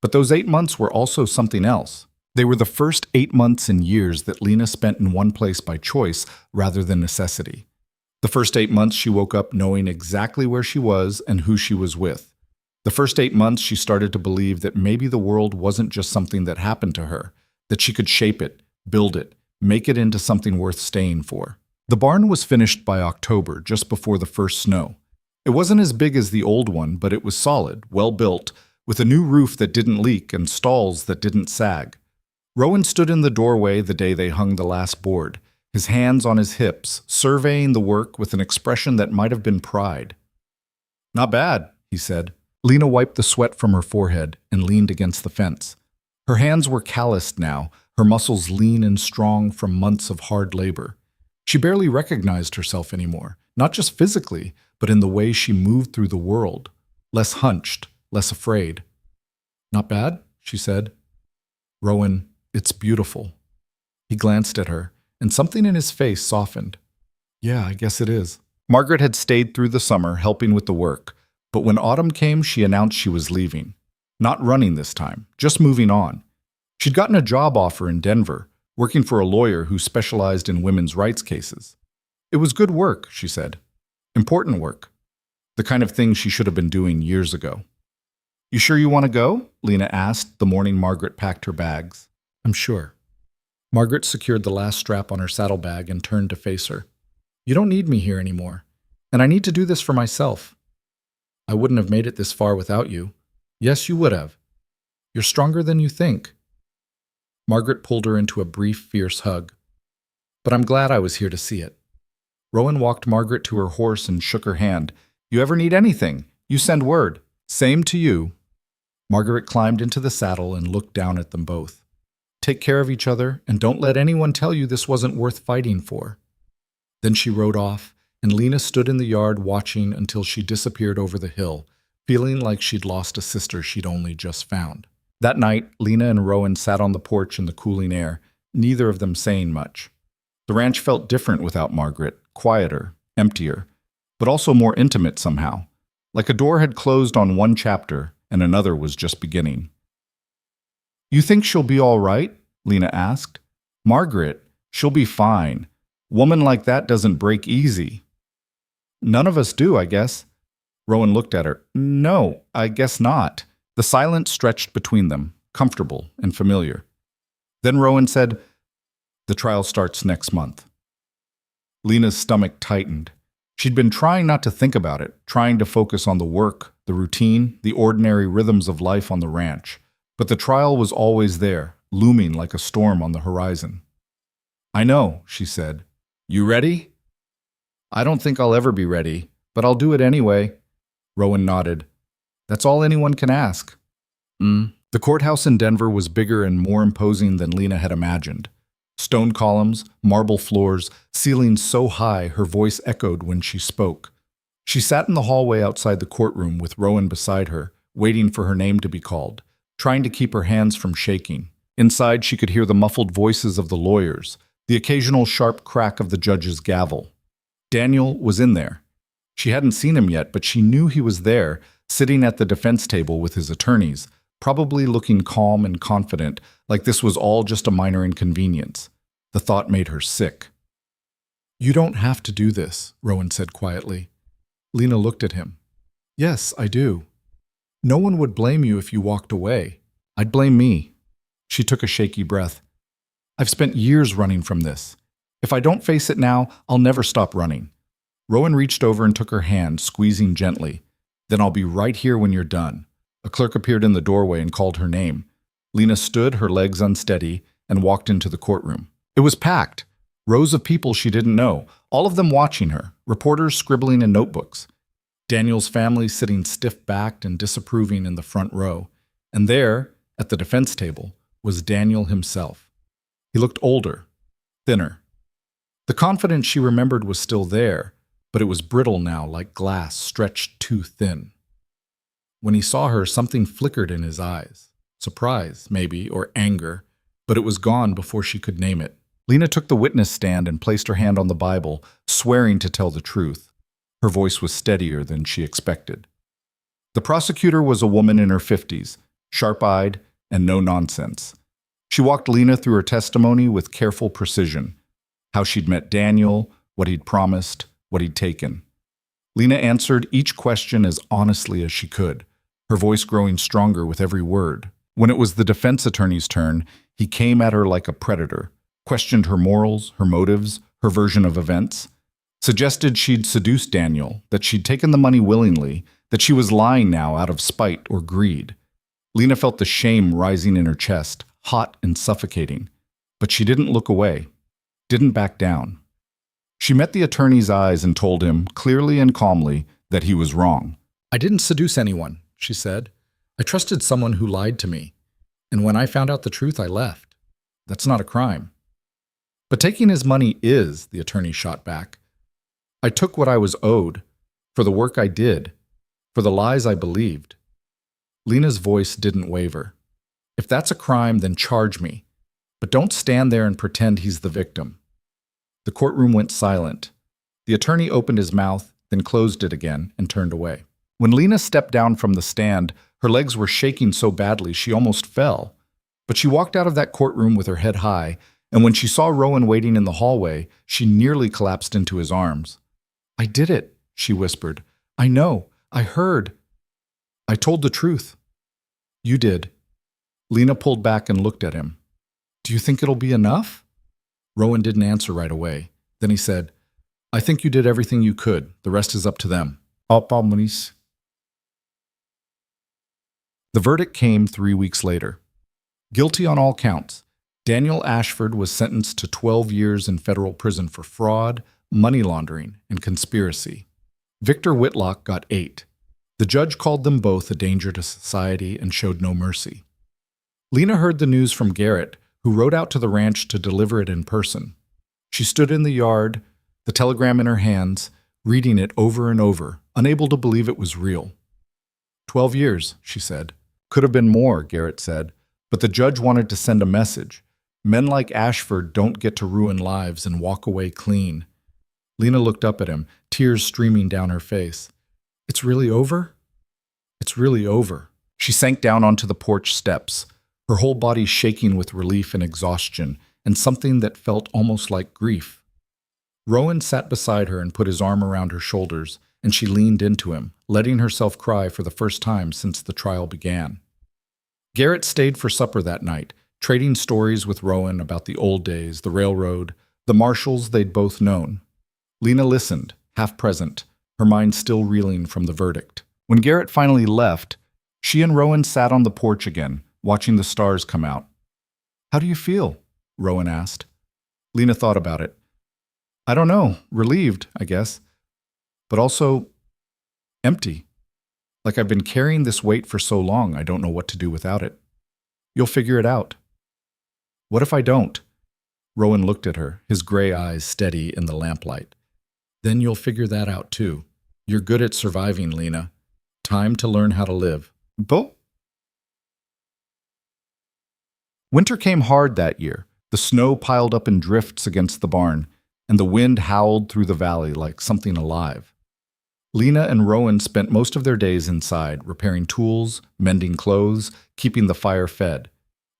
But those 8 months were also something else. They were the first 8 months in years that Lena spent in one place by choice rather than necessity. The first 8 months she woke up knowing exactly where she was and who she was with. The first 8 months she started to believe that maybe the world wasn't just something that happened to her, that she could shape it, build it, make it into something worth staying for. The barn was finished by October, just before the first snow. It wasn't as big as the old one, but it was solid, well built, with a new roof that didn't leak and stalls that didn't sag. Rowan stood in the doorway the day they hung the last board, his hands on his hips, surveying the work with an expression that might have been pride. "Not bad," he said. Lena wiped the sweat from her forehead and leaned against the fence. Her hands were calloused now, her muscles lean and strong from months of hard labor. She barely recognized herself anymore, not just physically, but in the way she moved through the world, less hunched, less afraid. "Not bad," she said. "Rowan, it's beautiful." He glanced at her, and something in his face softened. "Yeah, I guess it is." Margaret had stayed through the summer, helping with the work, but when autumn came, she announced she was leaving. Not running this time, just moving on. She'd gotten a job offer in Denver, working for a lawyer who specialized in women's rights cases. It was good work, she said. Important work. The kind of thing she should have been doing years ago. "You sure you want to go?" Lena asked the morning Margaret packed her bags. "I'm sure." Margaret secured the last strap on her saddlebag and turned to face her. "You don't need me here anymore, and I need to do this for myself. I wouldn't have made it this far without you. Yes, you would have. You're stronger than you think." Margaret pulled her into a brief, fierce hug. "But I'm glad I was here to see it." Rowan walked Margaret to her horse and shook her hand. "You ever need anything, you send word." "Same to you." Margaret climbed into the saddle and looked down at them both. "Take care of each other, and don't let anyone tell you this wasn't worth fighting for." Then she rode off, and Lena stood in the yard watching until she disappeared over the hill, feeling like she'd lost a sister she'd only just found. That night, Lena and Rowan sat on the porch in the cooling air, neither of them saying much. The ranch felt different without Margaret, quieter, emptier, but also more intimate somehow, like a door had closed on one chapter and another was just beginning. "You think she'll be all right?" Lena asked. "Margaret, she'll be fine. Woman like that doesn't break easy." "None of us do, I guess." Rowan looked at her. "No, I guess not." The silence stretched between them, comfortable and familiar. Then Rowan said, "The trial starts next month." Lena's stomach tightened. She'd been trying not to think about it, trying to focus on the work, the routine, the ordinary rhythms of life on the ranch. But the trial was always there, looming like a storm on the horizon. "I know," she said. "You ready?" "I don't think I'll ever be ready, but I'll do it anyway." Rowan nodded. "That's all anyone can ask." The courthouse in Denver was bigger and more imposing than Lena had imagined. Stone columns, marble floors, ceilings so high her voice echoed when she spoke. She sat in the hallway outside the courtroom with Rowan beside her, waiting for her name to be called, trying to keep her hands from shaking. Inside, she could hear the muffled voices of the lawyers, the occasional sharp crack of the judge's gavel. Daniel was in there. She hadn't seen him yet, but she knew he was there, sitting at the defense table with his attorneys, probably looking calm and confident, like this was all just a minor inconvenience. The thought made her sick. "You don't have to do this," Rowan said quietly. Lena looked at him. "Yes, I do. No one would blame you if you walked away. I'd blame me." She took a shaky breath. "I've spent years running from this. If I don't face it now, I'll never stop running." Rowan reached over and took her hand, squeezing gently. "Then I'll be right here when you're done." A clerk appeared in the doorway and called her name. Lena stood, her legs unsteady, and walked into the courtroom. It was packed. Rows of people she didn't know, all of them watching her, reporters scribbling in notebooks. Daniel's family sitting stiff-backed and disapproving in the front row. And there, at the defense table, was Daniel himself. He looked older, thinner. The confidence she remembered was still there, but it was brittle now, like glass stretched too thin. When he saw her, something flickered in his eyes. Surprise, maybe, or anger, but it was gone before she could name it. Lena took the witness stand and placed her hand on the Bible, swearing to tell the truth. Her voice was steadier than she expected. The prosecutor was a woman in her 50s, sharp-eyed and no nonsense. She walked Lena through her testimony with careful precision. How she'd met Daniel, what he'd promised, what he'd taken. Lena answered each question as honestly as she could, her voice growing stronger with every word. When it was the defense attorney's turn, he came at her like a predator, questioned her morals, her motives, her version of events, suggested she'd seduced Daniel, that she'd taken the money willingly, that she was lying now out of spite or greed. Lena felt the shame rising in her chest, hot and suffocating, but she didn't look away, didn't back down. She met the attorney's eyes and told him, clearly and calmly, that he was wrong. "I didn't seduce anyone," she said. "I trusted someone who lied to me. And when I found out the truth, I left. That's not a crime." "But taking his money is," the attorney shot back. "I took what I was owed, for the work I did, for the lies I believed." Lena's voice didn't waver. "If that's a crime, then charge me. But don't stand there and pretend he's the victim." The courtroom went silent. The attorney opened his mouth, then closed it again and turned away. When Lena stepped down from the stand, her legs were shaking so badly she almost fell. But she walked out of that courtroom with her head high, and when she saw Rowan waiting in the hallway, she nearly collapsed into his arms. "I did it," she whispered. "I know. I heard. I told the truth." "You did." Lena pulled back and looked at him. "Do you think it'll be enough?" Rowan didn't answer right away. Then he said, "I think you did everything you could. The rest is up to them." The verdict came 3 weeks later. Guilty on all counts, Daniel Ashford was sentenced to 12 years in federal prison for fraud, money laundering, and conspiracy. Victor Whitlock got 8. The judge called them both a danger to society and showed no mercy. Lena heard the news from Garrett, who rode out to the ranch to deliver it in person. She stood in the yard, the telegram in her hands, reading it over and over, unable to believe it was real. 12 years, she said. Could have been more, Garrett said, but the judge wanted to send a message. Men like Ashford don't get to ruin lives and walk away clean. Lena looked up at him, tears streaming down her face. It's really over? It's really over. She sank down onto the porch steps, her whole body shaking with relief and exhaustion, and something that felt almost like grief. Rowan sat beside her and put his arm around her shoulders, and she leaned into him, letting herself cry for the first time since the trial began. Garrett stayed for supper that night, trading stories with Rowan about the old days, the railroad, the marshals they'd both known. Lena listened, half present, her mind still reeling from the verdict. When Garrett finally left, she and Rowan sat on the porch again, watching the stars come out. "How do you feel?" Rowan asked. Lena thought about it. "I don't know, relieved, I guess, but also empty. Like I've been carrying this weight for so long, I don't know what to do without it. You'll figure it out." "What if I don't?" Rowan looked at her, his gray eyes steady in the lamplight. "Then you'll figure that out too. You're good at surviving, Lena. Time to learn how to live." Bo? Winter came hard that year. The snow piled up in drifts against the barn, and the wind howled through the valley like something alive. Lena and Rowan spent most of their days inside, repairing tools, mending clothes, keeping the fire fed.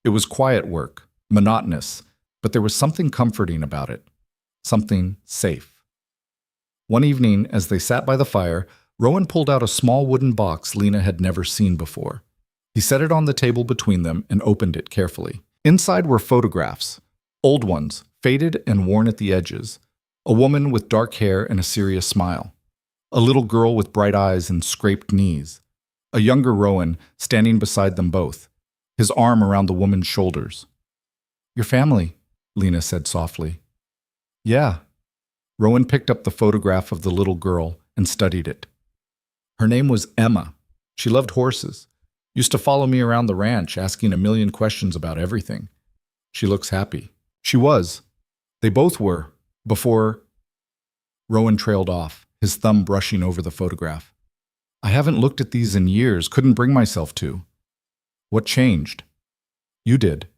It was quiet work, monotonous, but there was something comforting about it, something safe. One evening, as they sat by the fire, Rowan pulled out a small wooden box Lena had never seen before. He set it on the table between them and opened it carefully. Inside were photographs, old ones, faded and worn at the edges, a woman with dark hair and a serious smile, a little girl with bright eyes and scraped knees, a younger Rowan standing beside them both, his arm around the woman's shoulders. "Your family," Lena said softly. "Yeah." Rowan picked up the photograph of the little girl and studied it. Her name was Emma. She loved horses. Used to follow me around the ranch, asking a million questions about everything. She looks happy. She was. They both were. Before... Rowan trailed off, his thumb brushing over the photograph. "I haven't looked at these in years, couldn't bring myself to." "What changed?" "You did."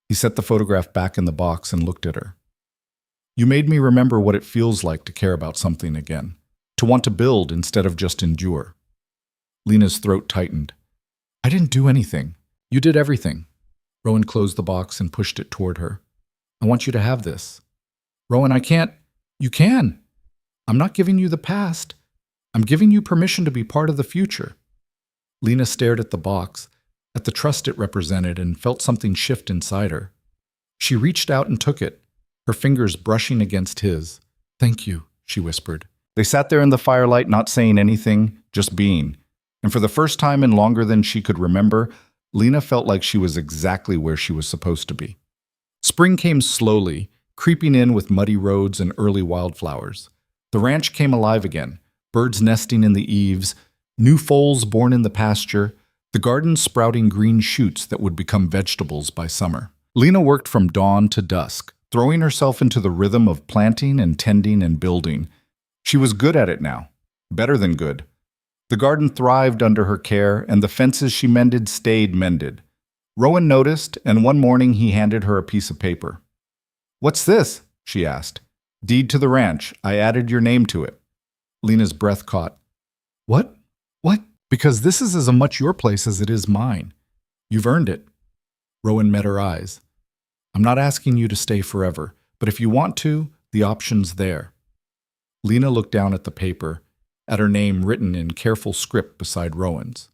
He set the photograph back in the box and looked at her. "You made me remember what it feels like to care about something again, to want to build instead of just endure." Lena's throat tightened. "I didn't do anything. You did everything." Rowan closed the box and pushed it toward her. "I want you to have this." "Rowan, I can't." "You can. I'm not giving you the past. I'm giving you permission to be part of the future." Lena stared at the box, at the trust it represented, and felt something shift inside her. She reached out and took it, her fingers brushing against his. "Thank you," she whispered. They sat there in the firelight, not saying anything, just being. And for the first time in longer than she could remember, Lena felt like she was exactly where she was supposed to be. Spring came slowly, creeping in with muddy roads and early wildflowers. The ranch came alive again, birds nesting in the eaves, new foals born in the pasture, the garden sprouting green shoots that would become vegetables by summer. Lena worked from dawn to dusk, throwing herself into the rhythm of planting and tending and building. She was good at it now, better than good. The garden thrived under her care, and the fences she mended stayed mended. Rowan noticed, and one morning he handed her a piece of paper. "What's this?" she asked. "Deed to the ranch. I added your name to it." Lena's breath caught. "What? What?" "Because this is as much your place as it is mine. You've earned it." Rowan met her eyes. "I'm not asking you to stay forever, but if you want to, the option's there." Lena looked down at the paper, at her name written in careful script beside Rowan's.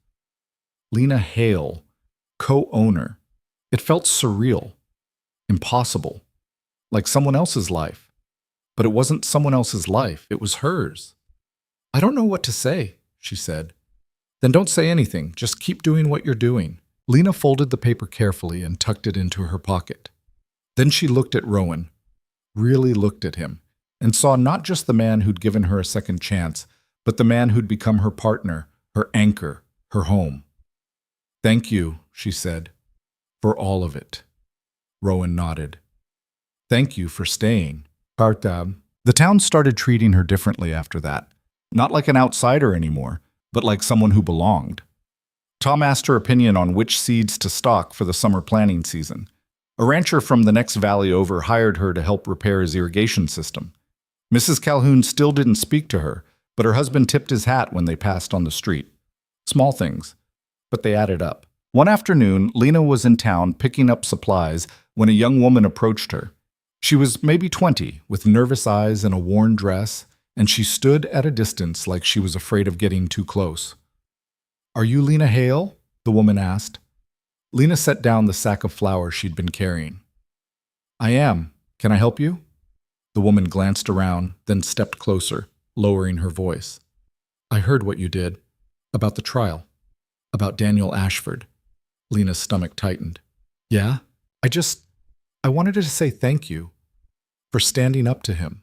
Lena Hale, co-owner. It felt surreal, impossible, like someone else's life. But it wasn't someone else's life, it was hers. "I don't know what to say," she said. "Then don't say anything, just keep doing what you're doing." Lena folded the paper carefully and tucked it into her pocket. Then she looked at Rowan, really looked at him, and saw not just the man who'd given her a second chance, but the man who'd become her partner, her anchor, her home. "Thank you," she said, "for all of it." Rowan nodded. "Thank you for staying." Kartab. The town started treating her differently after that. Not like an outsider anymore, but like someone who belonged. Tom asked her opinion on which seeds to stock for the summer planting season. A rancher from the next valley over hired her to help repair his irrigation system. Mrs. Calhoun still didn't speak to her, but her husband tipped his hat when they passed on the street. Small things, but they added up. One afternoon, Lena was in town picking up supplies when a young woman approached her. She was maybe 20, with nervous eyes and a worn dress, and she stood at a distance like she was afraid of getting too close. "Are you Lena Hale?" the woman asked. Lena set down the sack of flour she'd been carrying. "I am. Can I help you?" The woman glanced around, then stepped closer, lowering her voice. "I heard what you did. About the trial. About Daniel Ashford." Lena's stomach tightened. "Yeah? I wanted to say thank you. For standing up to him.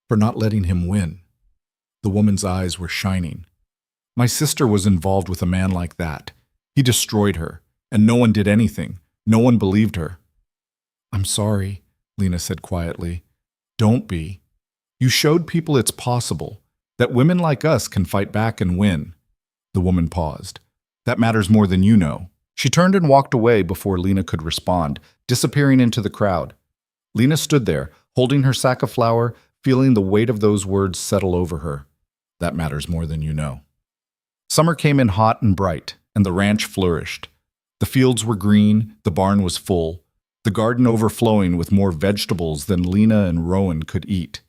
For not letting him win." The woman's eyes were shining. "My sister was involved with a man like that. He destroyed her, and no one did anything. No one believed her." "I'm sorry," Lena said quietly. "Don't be. You showed people it's possible, that women like us can fight back and win." The woman paused. "That matters more than you know." She turned and walked away before Lena could respond, disappearing into the crowd. Lena stood there, holding her sack of flour, feeling the weight of those words settle over her. That matters more than you know. Summer came in hot and bright, and the ranch flourished. The fields were green, the barn was full, the garden overflowing with more vegetables than Lena and Rowan could eat.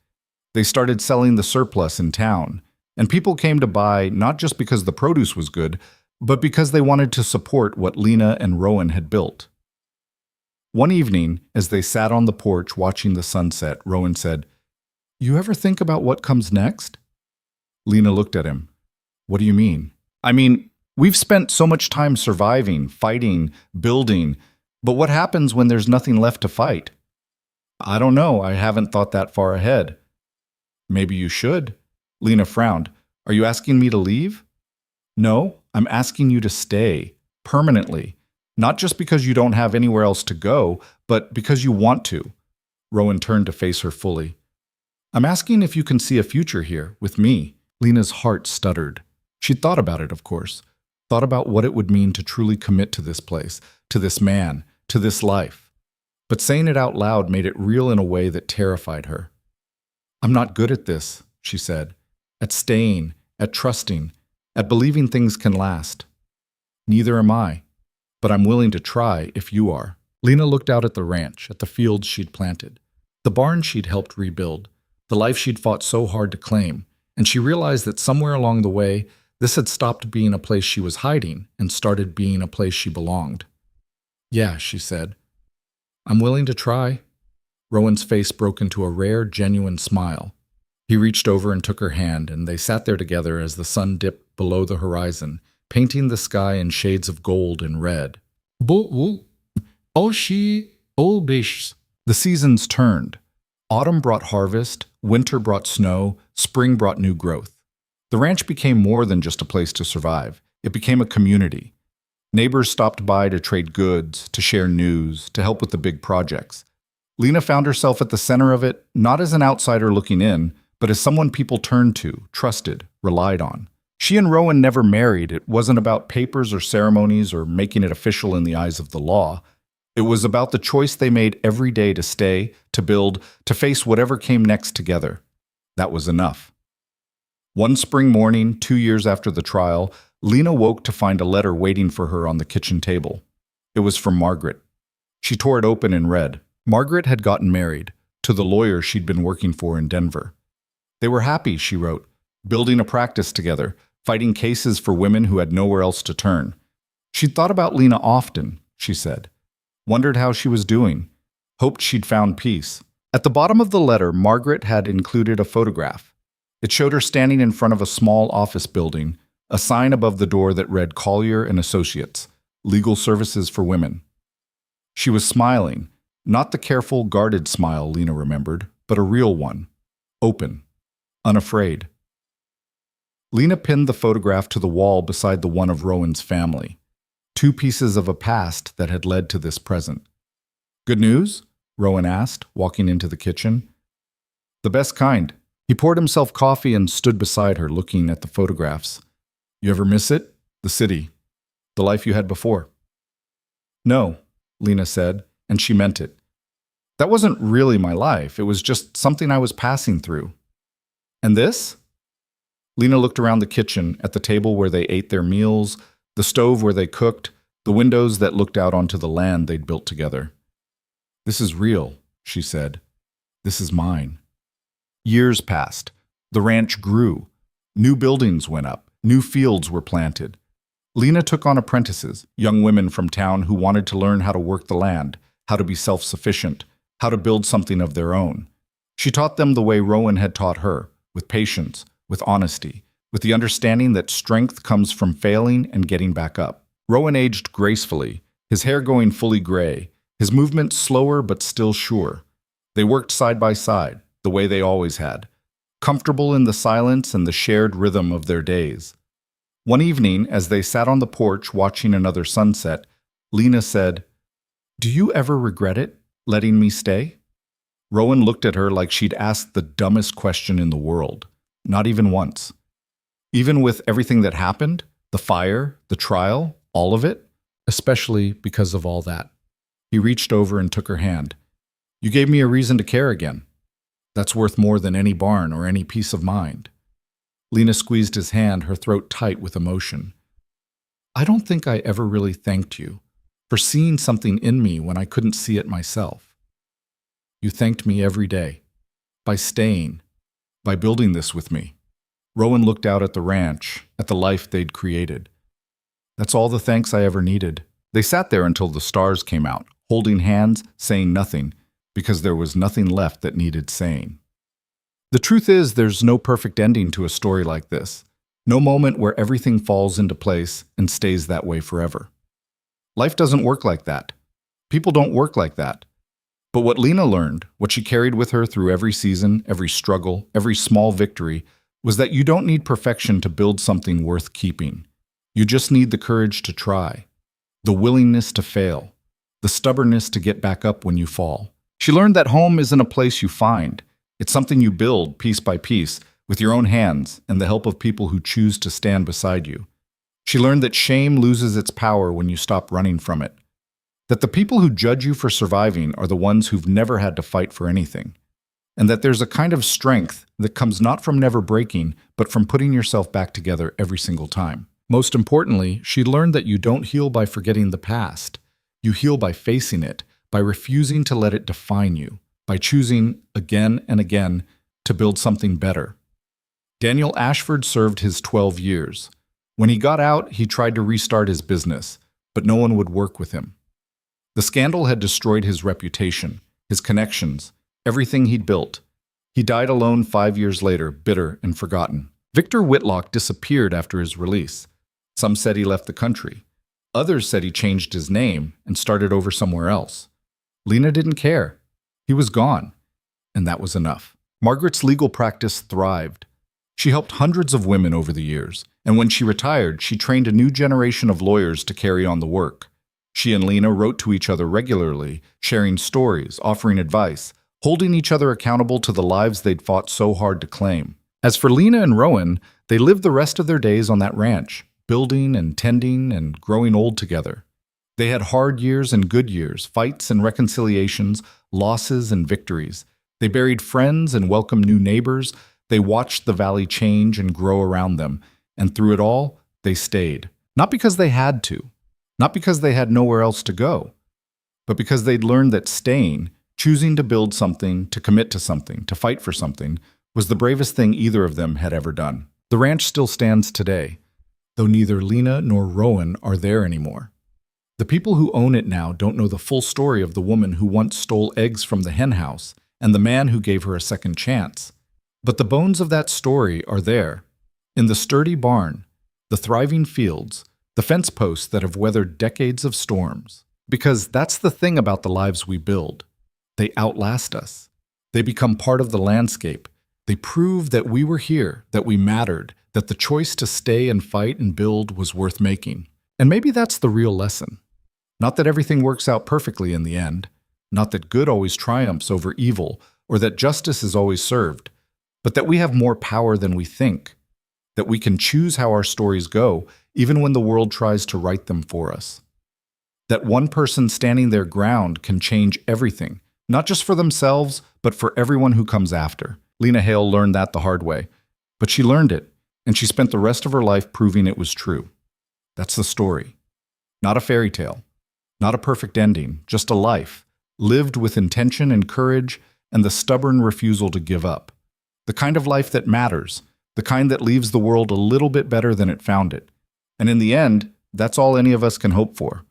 They started selling the surplus in town, and people came to buy not just because the produce was good, but because they wanted to support what Lena and Rowan had built. One evening, as they sat on the porch watching the sunset, Rowan said, "You ever think about what comes next?" Lena looked at him. "What do you mean?" "I mean, we've spent so much time surviving, fighting, building, but what happens when there's nothing left to fight?" "I don't know. I haven't thought that far ahead." "Maybe you should." Lena frowned. "Are you asking me to leave?" "No, I'm asking you to stay, permanently. Not just because you don't have anywhere else to go, but because you want to." Rowan turned to face her fully. "I'm asking if you can see a future here, with me." Lena's heart stuttered. She'd thought about it, of course. Thought about what it would mean to truly commit to this place, to this man, to this life. But saying it out loud made it real in a way that terrified her. "I'm not good at this," she said. "At staying, at trusting, at believing things can last." "Neither am I. But I'm willing to try if you are." Lena looked out at the ranch, at the fields she'd planted, the barn she'd helped rebuild, the life she'd fought so hard to claim, and she realized that somewhere along the way, this had stopped being a place she was hiding and started being a place she belonged. "Yeah," she said. "I'm willing to try." Rowan's face broke into a rare, genuine smile. He reached over and took her hand, and they sat there together as the sun dipped below the horizon, painting the sky in shades of gold and red. The seasons turned. Autumn brought harvest, winter brought snow, spring brought new growth. The ranch became more than just a place to survive. It became a community. Neighbors stopped by to trade goods, to share news, to help with the big projects. Lena found herself at the center of it, not as an outsider looking in, but as someone people turned to, trusted, relied on. She and Rowan never married. It wasn't about papers or ceremonies or making it official in the eyes of the law. It was about the choice they made every day to stay, to build, to face whatever came next together. That was enough. One spring morning, 2 years after the trial, Lena woke to find a letter waiting for her on the kitchen table. It was from Margaret. She tore it open and read. Margaret had gotten married, to the lawyer she'd been working for in Denver. They were happy, she wrote, building a practice together, fighting cases for women who had nowhere else to turn. She'd thought about Lena often, she said. Wondered how she was doing. Hoped she'd found peace. At the bottom of the letter, Margaret had included a photograph. It showed her standing in front of a small office building, a sign above the door that read Collier and Associates, Legal Services for Women. She was smiling, not the careful, guarded smile Lena remembered, but a real one. Open. Unafraid. Lena pinned the photograph to the wall beside the one of Rowan's family. 2 pieces of a past that had led to this present. "Good news?" Rowan asked, walking into the kitchen. "The best kind." He poured himself coffee and stood beside her, looking at the photographs. "You ever miss it? The city?" The life you had before. No, Lena said, and she meant it. That wasn't really my life. It was just something I was passing through. And this? Lena looked around the kitchen, at the table where they ate their meals, the stove where they cooked, the windows that looked out onto the land they'd built together. This is real, she said. This is mine. Years passed. The ranch grew. New buildings went up. New fields were planted. Lena took on apprentices, young women from town who wanted to learn how to work the land, how to be self-sufficient, how to build something of their own. She taught them the way Rowan had taught her, with patience, with honesty, with the understanding that strength comes from failing and getting back up. Rowan aged gracefully, his hair going fully gray, his movements slower but still sure. They worked side by side, the way they always had, comfortable in the silence and the shared rhythm of their days. One evening, as they sat on the porch watching another sunset, Lena said, "Do you ever regret it, letting me stay?" Rowan looked at her like she'd asked the dumbest question in the world. Not even once. Even with everything that happened, the fire, the trial, all of it, especially because of all that. He reached over and took her hand. "You gave me a reason to care again. That's worth more than any barn or any peace of mind." Lena squeezed his hand, her throat tight with emotion. "I don't think I ever really thanked you for seeing something in me when I couldn't see it myself. You thanked me every day, by staying, by building this with me." Rowan looked out at the ranch, at the life they'd created. "That's all the thanks I ever needed." They sat there until the stars came out, holding hands, saying nothing, because there was nothing left that needed saying. The truth is, there's no perfect ending to a story like this. No moment where everything falls into place and stays that way forever. Life doesn't work like that. People don't work like that. But what Lena learned, what she carried with her through every season, every struggle, every small victory, was that you don't need perfection to build something worth keeping. You just need the courage to try, the willingness to fail, the stubbornness to get back up when you fall. She learned that home isn't a place you find. It's something you build piece by piece with your own hands and the help of people who choose to stand beside you. She learned that shame loses its power when you stop running from it. That the people who judge you for surviving are the ones who've never had to fight for anything. And that there's a kind of strength that comes not from never breaking, but from putting yourself back together every single time. Most importantly, she learned that you don't heal by forgetting the past. You heal by facing it, by refusing to let it define you, by choosing again and again to build something better. Daniel Ashford served his 12 years. When he got out, he tried to restart his business, but no one would work with him. The scandal had destroyed his reputation, his connections, everything he'd built. He died alone 5 years later, bitter and forgotten. Victor Whitlock disappeared after his release. Some said he left the country. Others said he changed his name and started over somewhere else. Lena didn't care. He was gone, and that was enough. Margaret's legal practice thrived. She helped hundreds of women over the years, and when she retired, she trained a new generation of lawyers to carry on the work. She and Lena wrote to each other regularly, sharing stories, offering advice, holding each other accountable to the lives they'd fought so hard to claim. As for Lena and Rowan, they lived the rest of their days on that ranch, building and tending and growing old together. They had hard years and good years, fights and reconciliations, losses and victories. They buried friends and welcomed new neighbors. They watched the valley change and grow around them. And through it all, they stayed. Not because they had to, not because they had nowhere else to go, but because they'd learned that staying, choosing to build something, to commit to something, to fight for something, was the bravest thing either of them had ever done. The ranch still stands today, though neither Lena nor Rowan are there anymore. The people who own it now don't know the full story of the woman who once stole eggs from the hen house and the man who gave her a second chance. But the bones of that story are there, in the sturdy barn, the thriving fields, the fence posts that have weathered decades of storms. Because that's the thing about the lives we build. They outlast us. They become part of the landscape. They prove that we were here, that we mattered, that the choice to stay and fight and build was worth making. And maybe that's the real lesson. Not that everything works out perfectly in the end, not that good always triumphs over evil, or that justice is always served, but that we have more power than we think, that we can choose how our stories go, even when the world tries to right them for us. That one person standing their ground can change everything, not just for themselves, but for everyone who comes after. Lena Hale learned that the hard way. But she learned it, and she spent the rest of her life proving it was true. That's the story. Not a fairy tale. Not a perfect ending, just a life, lived with intention and courage and the stubborn refusal to give up. The kind of life that matters, the kind that leaves the world a little bit better than it found it. And in the end, that's all any of us can hope for.